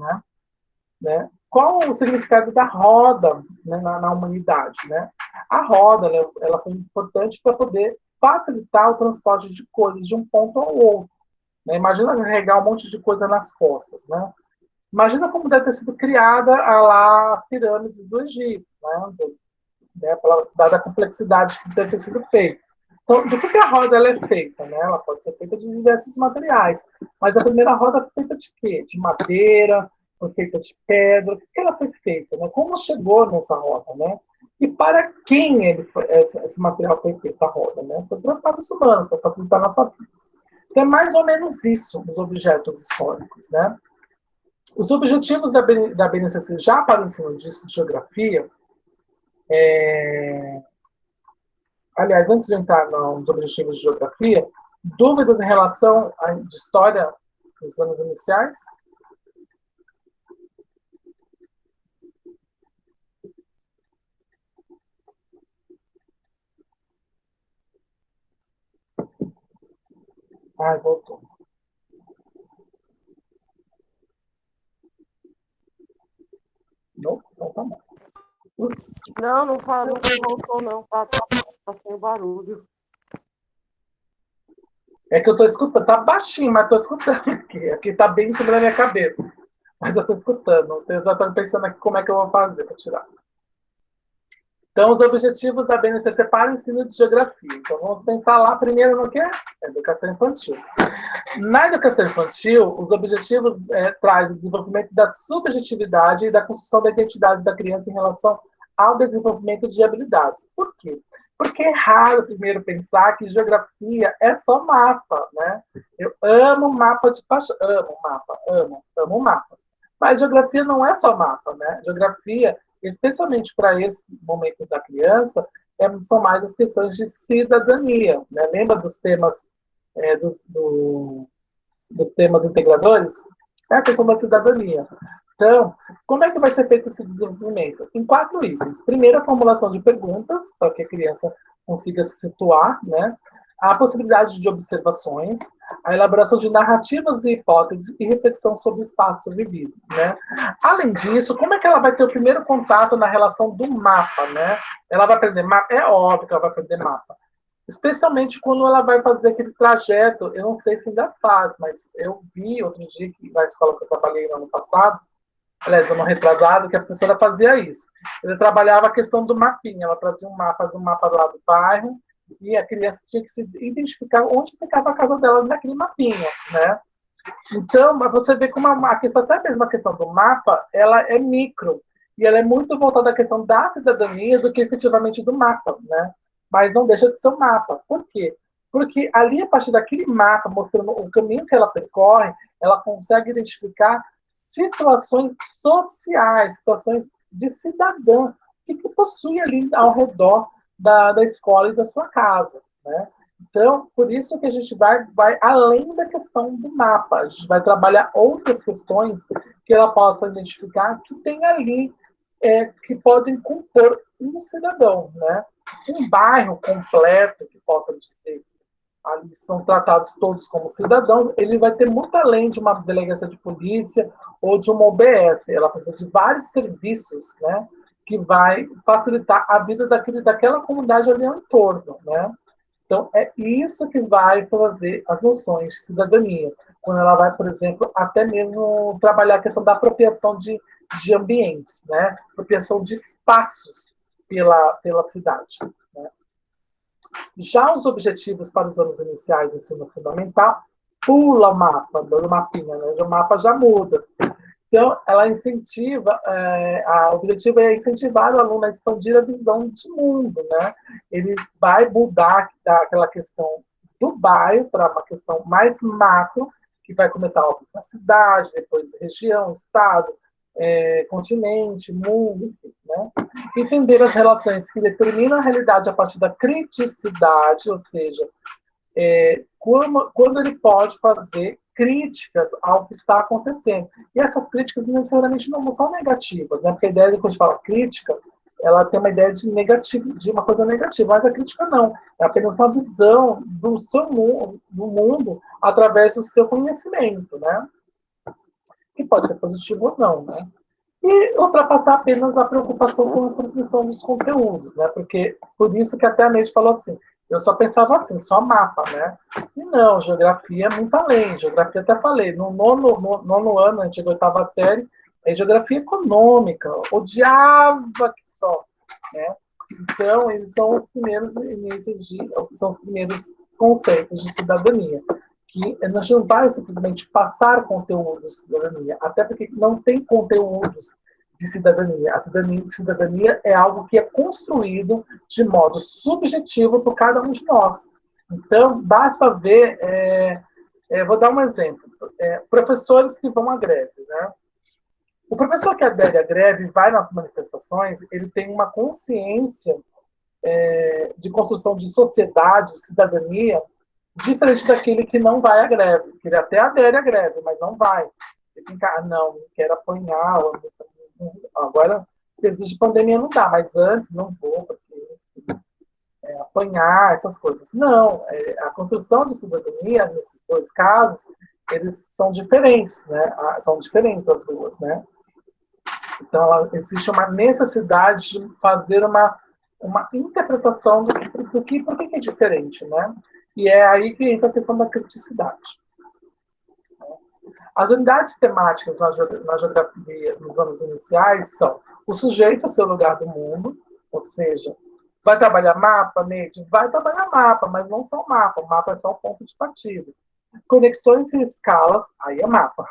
né? Qual o significado da roda, né, na humanidade, né? A roda, ela foi importante para poder facilitar o transporte de coisas de um ponto ao outro. Né? Imagina carregar um monte de coisa nas costas, né? Imagina como deve ter sido criada lá as pirâmides do Egito, né? Dada a complexidade que deve ter sido feita. Então, do que a roda ela é feita? Né? Ela pode ser feita de diversos materiais, mas a primeira roda foi feita de quê? De madeira, foi feita de pedra. O que ela foi feita? Né? Como chegou nessa roda? Né? E para quem esse material foi feito, a roda? Né? Foi para os humanos, para facilitar a nossa vida. Então, é mais ou menos isso, os objetos históricos. Né? Os objetivos da BNCC já para o ensino de geografia, aliás, antes de entrar nos objetivos de geografia, dúvidas em relação à de história dos anos iniciais? Ah, voltou. Não? Então tá bom. Não, não fala, não voltou, não. Tá, tá. tá sem barulho. É que eu tô escutando, tá baixinho, mas tô escutando aqui. Aqui tá bem em cima da minha cabeça. Mas eu tô escutando. Eu já tô pensando aqui como é que eu vou fazer para tirar. Então, os objetivos da BNCC para o ensino de geografia. Então, vamos pensar lá primeiro no que é educação infantil. Na educação infantil, os objetivos trazem o desenvolvimento da subjetividade e da construção da identidade da criança em relação ao desenvolvimento de habilidades. Por quê? Porque é raro primeiro pensar que geografia é só mapa, né? Eu amo mapa de paixão, amo mapa, amo mapa. Mas geografia não é só mapa, né? Geografia, especialmente para esse momento da criança, são mais as questões de cidadania, né? Lembra dos temas dos temas integradores? É a questão da cidadania. Então, como é que vai ser feito esse desenvolvimento? Em 4 itens. Primeiro, a formulação de perguntas, para que a criança consiga se situar, né? A possibilidade de observações, a elaboração de narrativas e hipóteses e reflexão sobre o espaço vivido, né? Além disso, como é que ela vai ter o primeiro contato na relação do mapa, né? Ela vai aprender mapa? É óbvio que ela vai aprender mapa. Especialmente quando ela vai fazer aquele trajeto, eu não sei se ainda faz, mas eu vi outro dia que na escola que eu trabalhei no ano passado, aliás, ano retrasado, que a professora fazia isso. Ela trabalhava a questão do mapinha, ela trazia um mapa, fazia um mapa lá do bairro, e a criança tinha que se identificar onde ficava a casa dela naquele mapinha, né? Então, você vê como a questão, até mesmo a questão do mapa, ela é micro, e ela é muito voltada à questão da cidadania do que efetivamente do mapa, né? Mas não deixa de ser um mapa. Por quê? Porque ali, a partir daquele mapa, mostrando o caminho que ela percorre, ela consegue identificar situações sociais, situações de cidadã que possui ali ao redor da escola e da sua casa, né? Então, por isso que a gente vai além da questão do mapa. A gente vai trabalhar outras questões que ela possa identificar que tem ali, que podem compor um cidadão, né? Um bairro completo que possa dizer ali são tratados todos como cidadãos, ele vai ter muito além de uma delegacia de polícia ou de uma OBS. Ela precisa de vários serviços, né? Que vai facilitar a vida daquela comunidade ali ao entorno, né? Então, é isso que vai fazer as noções de cidadania. Quando ela vai, por exemplo, até mesmo trabalhar a questão da apropriação de ambientes, né? Apropriação de espaços pela cidade. Né? Já os objetivos para os anos iniciais do ensino fundamental, pula o mapa, do mapinha, né? O mapa já muda. Então, ela incentiva, o objetivo é incentivar o aluno a expandir a visão de mundo, né? Ele vai mudar daquela questão do bairro para uma questão mais macro, que vai começar na cidade, depois região, estado, continente, mundo, né? Entender as relações que determinam a realidade a partir da criticidade, ou seja, quando ele pode fazer críticas ao que está acontecendo. E essas críticas necessariamente não são negativas, né? Porque a ideia de quando a gente fala crítica, ela tem uma ideia de negativo, de uma coisa negativa, mas a crítica não. É apenas uma visão do seu do mundo através do seu conhecimento, né? Que pode ser positivo ou não, né? E ultrapassar apenas a preocupação com a transmissão dos conteúdos, né? Porque por isso que até a Neide falou assim, eu só pensava assim, só mapa, né? E não, geografia é muito além. Geografia, até falei, no nono ano, a gente chegou à 8ª série, é geografia econômica, odiava que só, né? Então, eles são os primeiros inícios são os primeiros conceitos de cidadania, que não vai simplesmente passar conteúdos de cidadania, até porque não tem conteúdos de cidadania. A cidadania é algo que é construído de modo subjetivo por cada um de nós. Então, basta ver, vou dar um exemplo, professores que vão à greve, né? O professor que adere à greve e vai nas manifestações, ele tem uma consciência de construção de sociedade, de cidadania, diferente daquele que não vai à greve, que ele até adere à greve, mas não vai. Ele fica, não quero apanhar, agora, período de pandemia não dá, mas antes não vou, porque apanhar, essas coisas. Não, a construção de cidadania, nesses 2 casos, eles são diferentes, né? São diferentes as duas, né? Então, existe uma necessidade de fazer uma interpretação do que por que é diferente, né? E é aí que entra a questão da criticidade. As unidades temáticas na geografia nos anos iniciais são o sujeito, o seu lugar do mundo, ou seja, vai trabalhar mapa, Neide? Vai trabalhar mapa, mas não só mapa. O mapa é só o ponto de partida. Conexões e escalas, aí é mapa.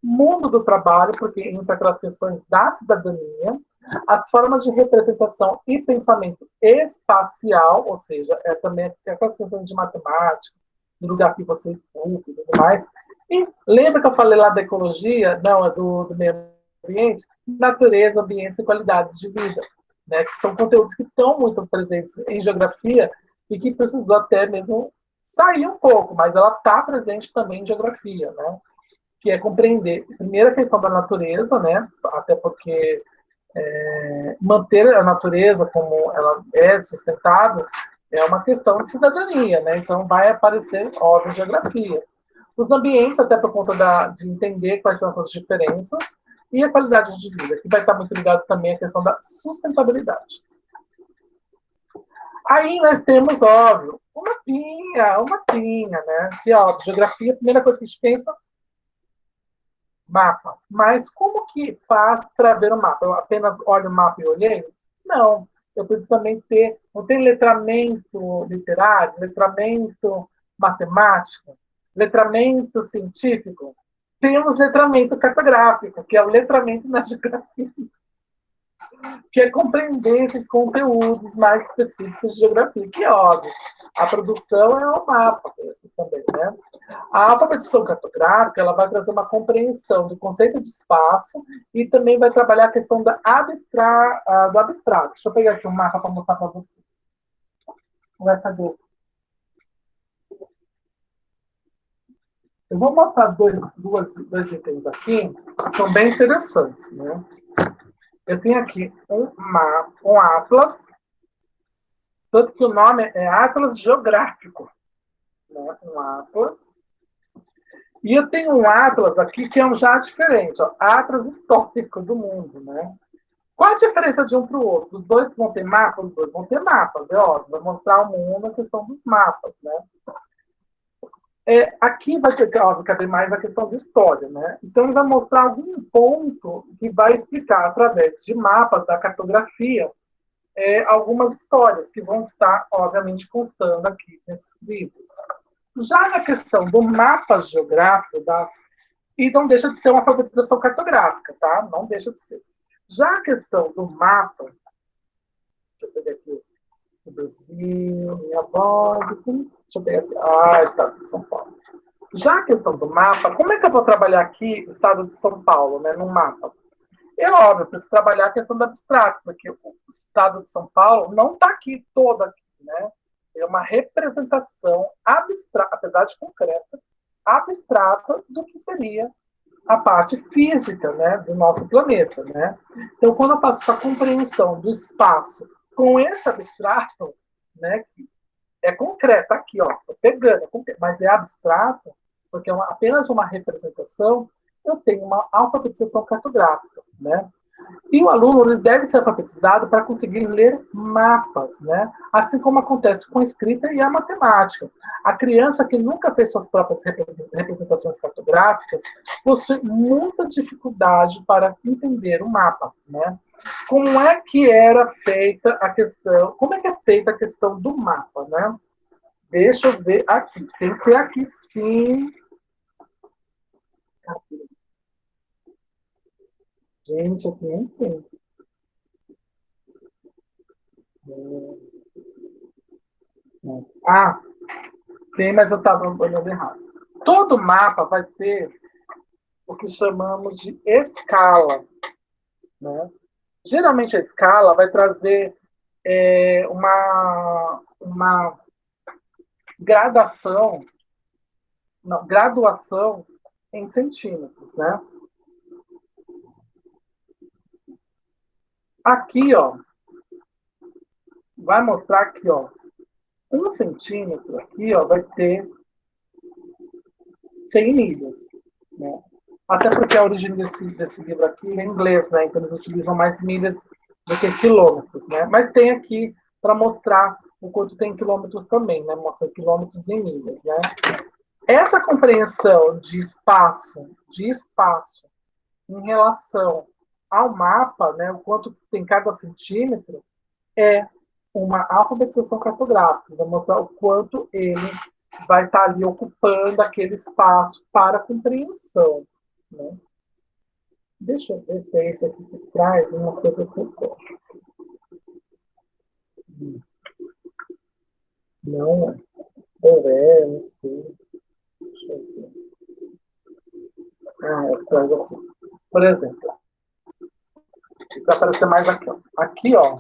Mundo do trabalho, porque entra aquelas questões da cidadania, as formas de representação e pensamento espacial, ou seja, também aquelas questões de matemática, do lugar que você ocupa e tudo mais. E lembra que eu falei lá da ecologia? Não, é do meio ambiente? Natureza, ambientes e qualidades de vida. Né, que são conteúdos que estão muito presentes em geografia e que precisou até mesmo sair um pouco, mas ela está presente também em geografia, né? Que é compreender, primeiro, a questão da natureza, né? Até porque manter a natureza como ela é sustentável é uma questão de cidadania, né? Então vai aparecer, óbvio, geografia. Os ambientes, até por conta de entender quais são essas diferenças, e a qualidade de vida, que vai estar muito ligado também à questão da sustentabilidade. Aí nós temos, óbvio, um mapinha, né? Que, ó, geografia, a primeira coisa que a gente pensa, mapa. Mas como que faz para ver o mapa? Eu apenas olho o mapa e olhei? Não. Eu preciso também ter, não tem letramento literário, letramento matemático, letramento científico. Temos letramento cartográfico, que é o letramento na geografia, que é compreender esses conteúdos mais específicos de geografia, que é óbvio. A produção é um mapa mesmo também, né? A alfabetização cartográfica, ela vai trazer uma compreensão do conceito de espaço e também vai trabalhar a questão do abstrato. Deixa eu pegar aqui um mapa para mostrar para vocês. Vai fazer. Eu vou mostrar dois itens aqui, que são bem interessantes, né? Eu tenho aqui um atlas, tanto que o nome é Atlas Geográfico, né? Um atlas. E eu tenho um atlas aqui que é já diferente, ó, Atlas Histórico do Mundo, né? Qual a diferença de um para o outro? Os dois vão ter mapas? Os dois vão ter mapas, é óbvio. Vai mostrar ao mundo a questão dos mapas, né? Aqui vai ter, óbvio, caber mais a questão de história, né? Então, ele vai mostrar algum ponto que vai explicar, através de mapas da cartografia, algumas histórias que vão estar, obviamente, constando aqui nesses livros. Já na questão do mapa geográfico, e não deixa de ser uma alfabetização cartográfica, tá? Não deixa de ser. Já a questão do mapa, deixa eu pegar aqui o Brasil, minha voz, deixa eu pegar aqui, Estado de São Paulo. Já a questão do mapa, como é que eu vou trabalhar aqui o Estado de São Paulo, né, no mapa? É óbvio, eu preciso trabalhar a questão do abstrato, porque o Estado de São Paulo não está aqui, todo aqui, né? É uma representação abstrata, apesar de concreta, abstrata do que seria a parte física, né, do nosso planeta, né? Então, quando eu passo essa compreensão do espaço com esse abstrato, né, que é concreto, aqui, ó, tô pegando, mas é abstrato, porque é apenas uma representação, eu tenho uma alfabetização cartográfica, né? E o aluno ele deve ser alfabetizado para conseguir ler mapas, né? Assim como acontece com a escrita e a matemática. A criança que nunca fez suas próprias representações cartográficas possui muita dificuldade para entender o mapa, né? Como é que era feita a questão? Como é que é feita a questão do mapa, né? Deixa eu ver aqui. Tem que ter aqui sim. Gente, aqui nem tem. Tem, mas eu estava olhando errado. Todo mapa vai ter o que chamamos de escala, né? Geralmente a escala vai trazer uma graduação em centímetros, né? Aqui, ó, vai mostrar aqui, ó, 1 centímetro aqui, ó, vai ter 100 milhas, né? Até porque a origem desse livro aqui é em inglês, né? Então eles utilizam mais milhas do que quilômetros, né? Mas tem aqui para mostrar quanto tem quilômetros também, né? Mostra quilômetros e milhas, né? Essa compreensão de espaço em relação ao mapa, né, o quanto tem cada centímetro, é uma alfabetização cartográfica, vai mostrar o quanto ele vai estar ali ocupando aquele espaço para compreensão. Né? Deixa eu ver se é esse aqui que traz uma coisa que eu gosto. Não, ou não sei. Deixa eu ver. Traz aqui. Por exemplo, vai aparecer mais aqui. Ó. Aqui, ó,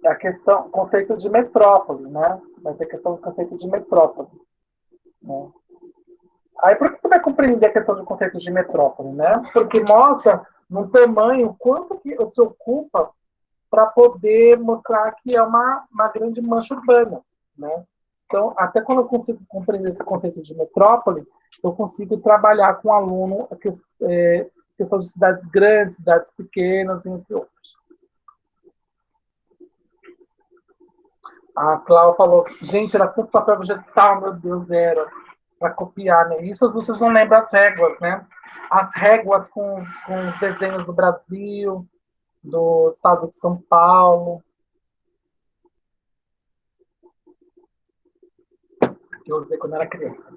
é a questão, conceito de metrópole, né? Vai ter a questão do conceito de metrópole. Né? Aí, por que tu vai compreender a questão do conceito de metrópole, né? Porque mostra no tamanho quanto que se ocupa para poder mostrar que é uma grande mancha urbana, né? Então, até quando eu consigo compreender esse conceito de metrópole, eu consigo trabalhar com o aluno a questão de cidades grandes, cidades pequenas, entre outros. A Cláudia falou, gente, era tanto papel vegetal, meu Deus, era para copiar, né? Isso vocês não lembram as réguas, né? As réguas com os desenhos do Brasil, do estado de São Paulo, que eu usei quando era criança.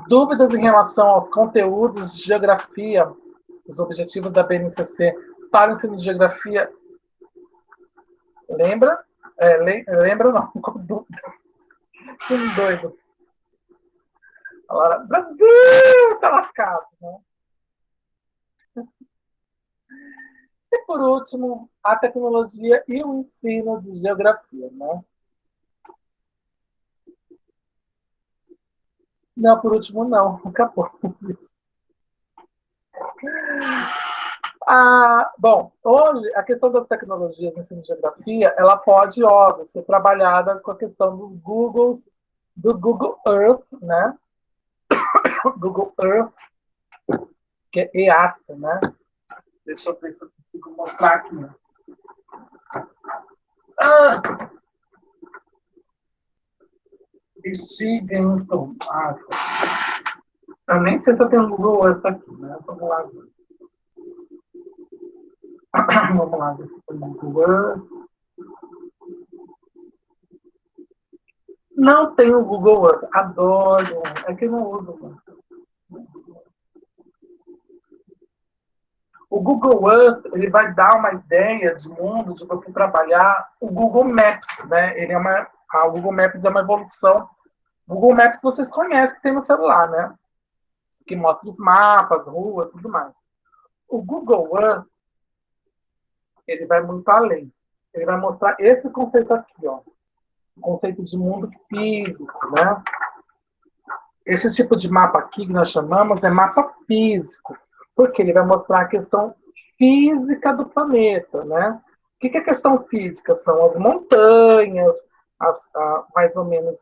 Dúvidas em relação aos conteúdos de geografia, os objetivos da BNCC para o ensino de geografia? Lembra? Lembra não, com dúvidas. Que doido. Agora, Brasil, tá lascado, né? E por último, a tecnologia e o ensino de geografia, né? Não, por último não, acabou. Bom, hoje a questão das tecnologias no ensino de geografia, ela pode, óbvio, ser trabalhada com a questão do Google Earth, né? Google Earth, que é EAT, né? Deixa eu ver se eu consigo mostrar aqui. Então, eu nem sei se eu tenho um Google Earth aqui, né? Vamos lá. Vamos lá, ver se tem um Google Earth. Não tenho o Google Earth, adoro. É que eu não uso muito. O Google Earth, ele vai dar uma ideia de mundo, de você trabalhar o Google Maps, né? O Google Maps é uma evolução. O Google Maps vocês conhecem, que tem no celular, né? Que mostra os mapas, ruas, tudo mais. O Google Earth, ele vai muito além. Ele vai mostrar esse conceito aqui, ó. O conceito de mundo físico, né? Esse tipo de mapa aqui que nós chamamos é mapa físico, porque ele vai mostrar a questão física do planeta, né? O que é questão física? São as montanhas, mais ou menos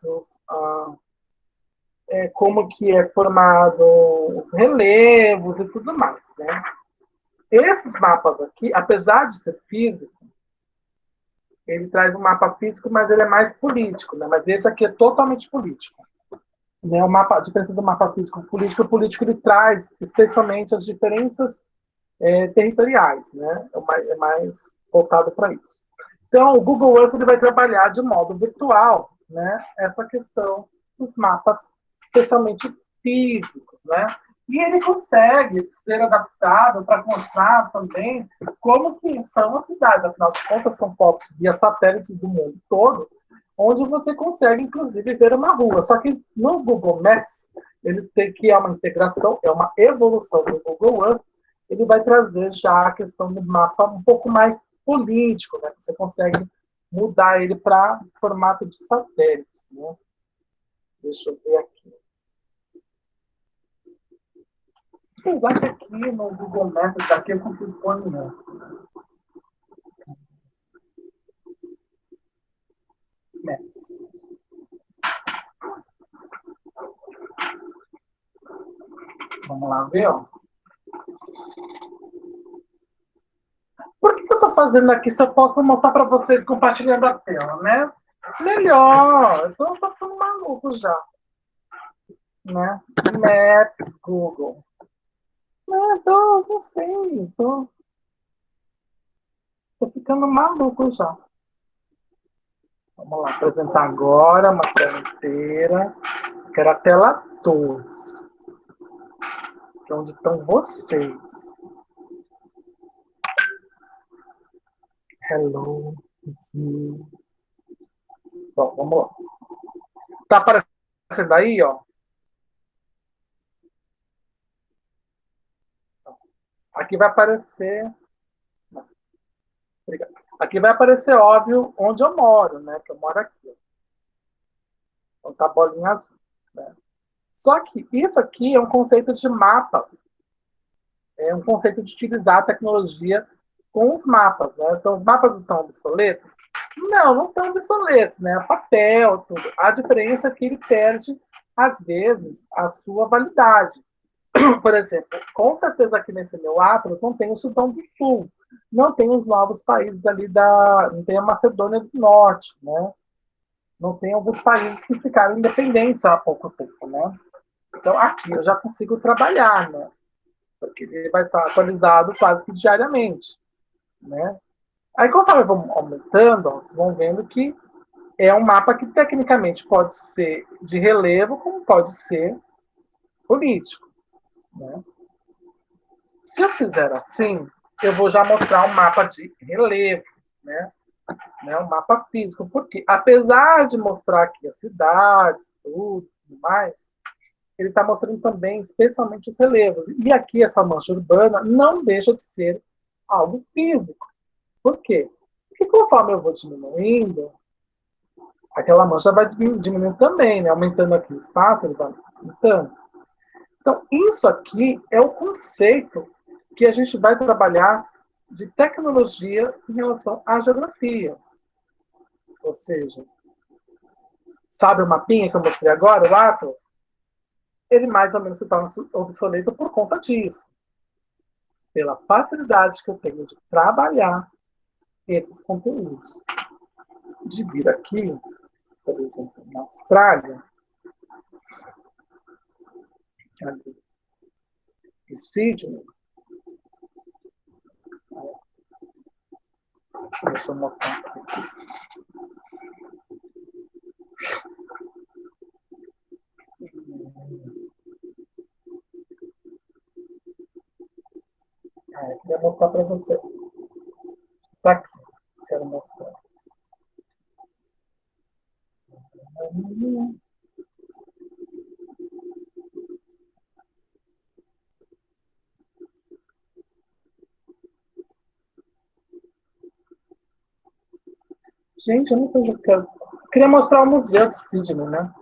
como que é formado os relevos e tudo mais, né? Esses mapas aqui, apesar de ser físico, ele traz um mapa físico, mas ele é mais político, né? Mas esse aqui é totalmente político. Né, a diferença do mapa físico-político, o político ele traz especialmente as diferenças territoriais, né? É mais voltado para isso. Então, o Google Earth ele vai trabalhar de modo virtual, né? Essa questão dos mapas, especialmente físicos, né? E ele consegue ser adaptado para mostrar também como que são as cidades. Afinal de contas, são fotos via satélites do mundo todo, onde você consegue, inclusive, ver uma rua. Só que no Google Maps, ele tem que é uma integração, é uma evolução do Google Earth, ele vai trazer já a questão do mapa um pouco mais político, né? Você consegue mudar ele para formato de satélites, né? Deixa eu ver aqui. Apesar que aqui no Google Maps, aqui eu consigo pôr no Maps. Vamos lá ver, ó. Por que eu estou fazendo aqui, se eu posso mostrar para vocês compartilhando a tela, né? Melhor. Eu tô ficando maluco já. Né? Maps, Google. Não sei. Tô ficando maluco já. Vamos lá, apresentar agora uma tela inteira. Quero a tela 2. Que é onde estão vocês. Hello, it's me. Bom, vamos lá. Tá aparecendo aí, ó? Aqui vai aparecer. Obrigado. Aqui vai aparecer, óbvio, onde eu moro, né? Que eu moro aqui. Então tá a bolinha azul. Né? Só que isso aqui é um conceito de mapa. É um conceito de utilizar a tecnologia com os mapas, né? Então, os mapas estão obsoletos? Não estão obsoletos, né? Papel, tudo. A diferença é que ele perde, às vezes, a sua validade. Por exemplo, com certeza aqui nesse meu Atlas não tem o Sudão do Sul, não tem os novos países ali não tem a Macedônia do Norte, né? Não tem alguns países que ficaram independentes há pouco tempo, né? Então aqui eu já consigo trabalhar, né? Porque ele vai estar atualizado quase que diariamente, né? Aí conforme eu vou aumentando, ó, vocês vão vendo que é um mapa que tecnicamente pode ser de relevo, como pode ser político, né? Se eu fizer assim, eu vou já mostrar um mapa de relevo, né? Um mapa físico, porque apesar de mostrar aqui as cidades, tudo mais, ele está mostrando também, especialmente os relevos. E aqui essa mancha urbana não deixa de ser algo físico. Por quê? Porque conforme eu vou diminuindo, aquela mancha vai diminuindo também, né? Aumentando aqui o espaço, ele vai aumentando. Então, isso aqui é o conceito que a gente vai trabalhar de tecnologia em relação à geografia. Ou seja, sabe o mapinha que eu mostrei agora, o Atlas? Ele mais ou menos se torna obsoleto por conta disso. Pela facilidade que eu tenho de trabalhar esses conteúdos. De vir aqui, por exemplo, na Austrália, ali, em Sydney, deixa eu mostrar aqui. Queria mostrar para vocês. Tá aqui, quero mostrar. Gente, eu não sei o que eu queria mostrar o Museu de Sydney, né?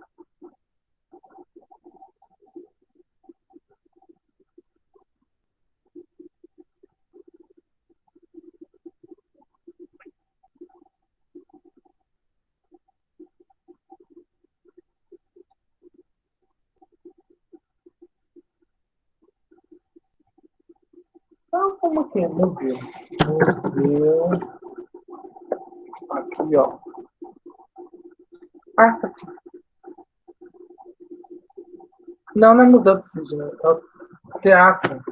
Então, como que é? Museu. Museu. Aqui, ó. Ah, tá aqui. Não é Museu de Sydney, é o teatro.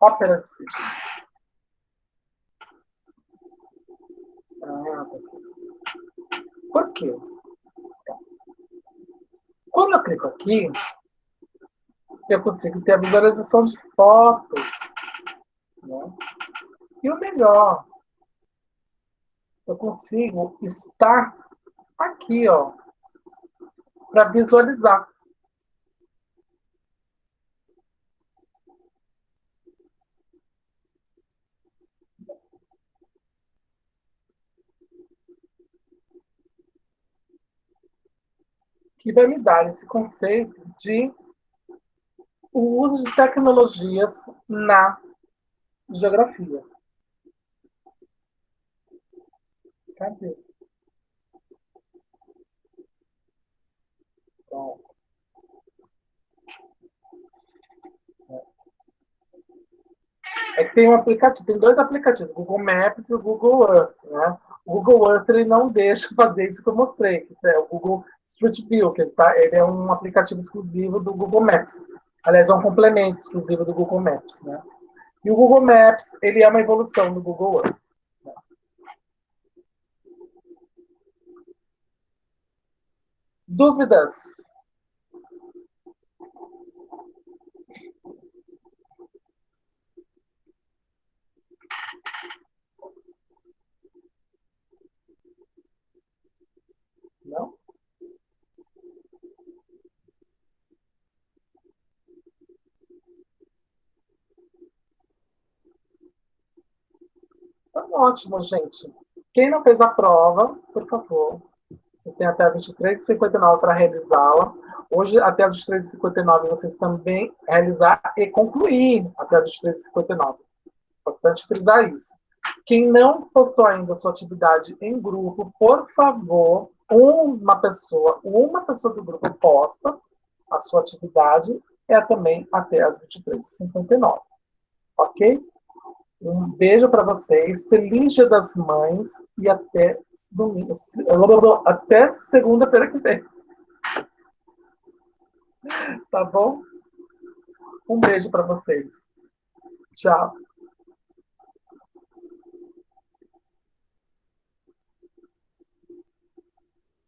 Ópera de Sydney. Ah, tá aqui. Por quê? Quando eu clico aqui, eu consigo ter a visualização de fotos. Né? E o melhor, eu consigo estar aqui, ó, para visualizar. Que vai me dar esse conceito de o uso de tecnologias na geografia. Cadê? Então, tem um aplicativo, tem dois aplicativos, o Google Maps e o Google Earth, né? O Google Earth ele não deixa fazer isso que eu mostrei, que é o Google Street View, ele é um aplicativo exclusivo do Google Maps. Aliás, é um complemento exclusivo do Google Maps, né? E o Google Maps, ele é uma evolução do Google Earth. Dúvidas? Não? Tá ótimo, gente. Quem não fez a prova, por favor, vocês têm até 23h59 para realizá-la. Hoje, até as 23h59, vocês também realizar e concluir até as 23h59. Importante frisar isso. Quem não postou ainda a sua atividade em grupo, por favor, uma pessoa do grupo posta a sua atividade também até as 23h59. Ok? Um beijo para vocês, feliz Dia das Mães e até domingo, até segunda-feira que vem. Tá bom? Um beijo para vocês. Tchau.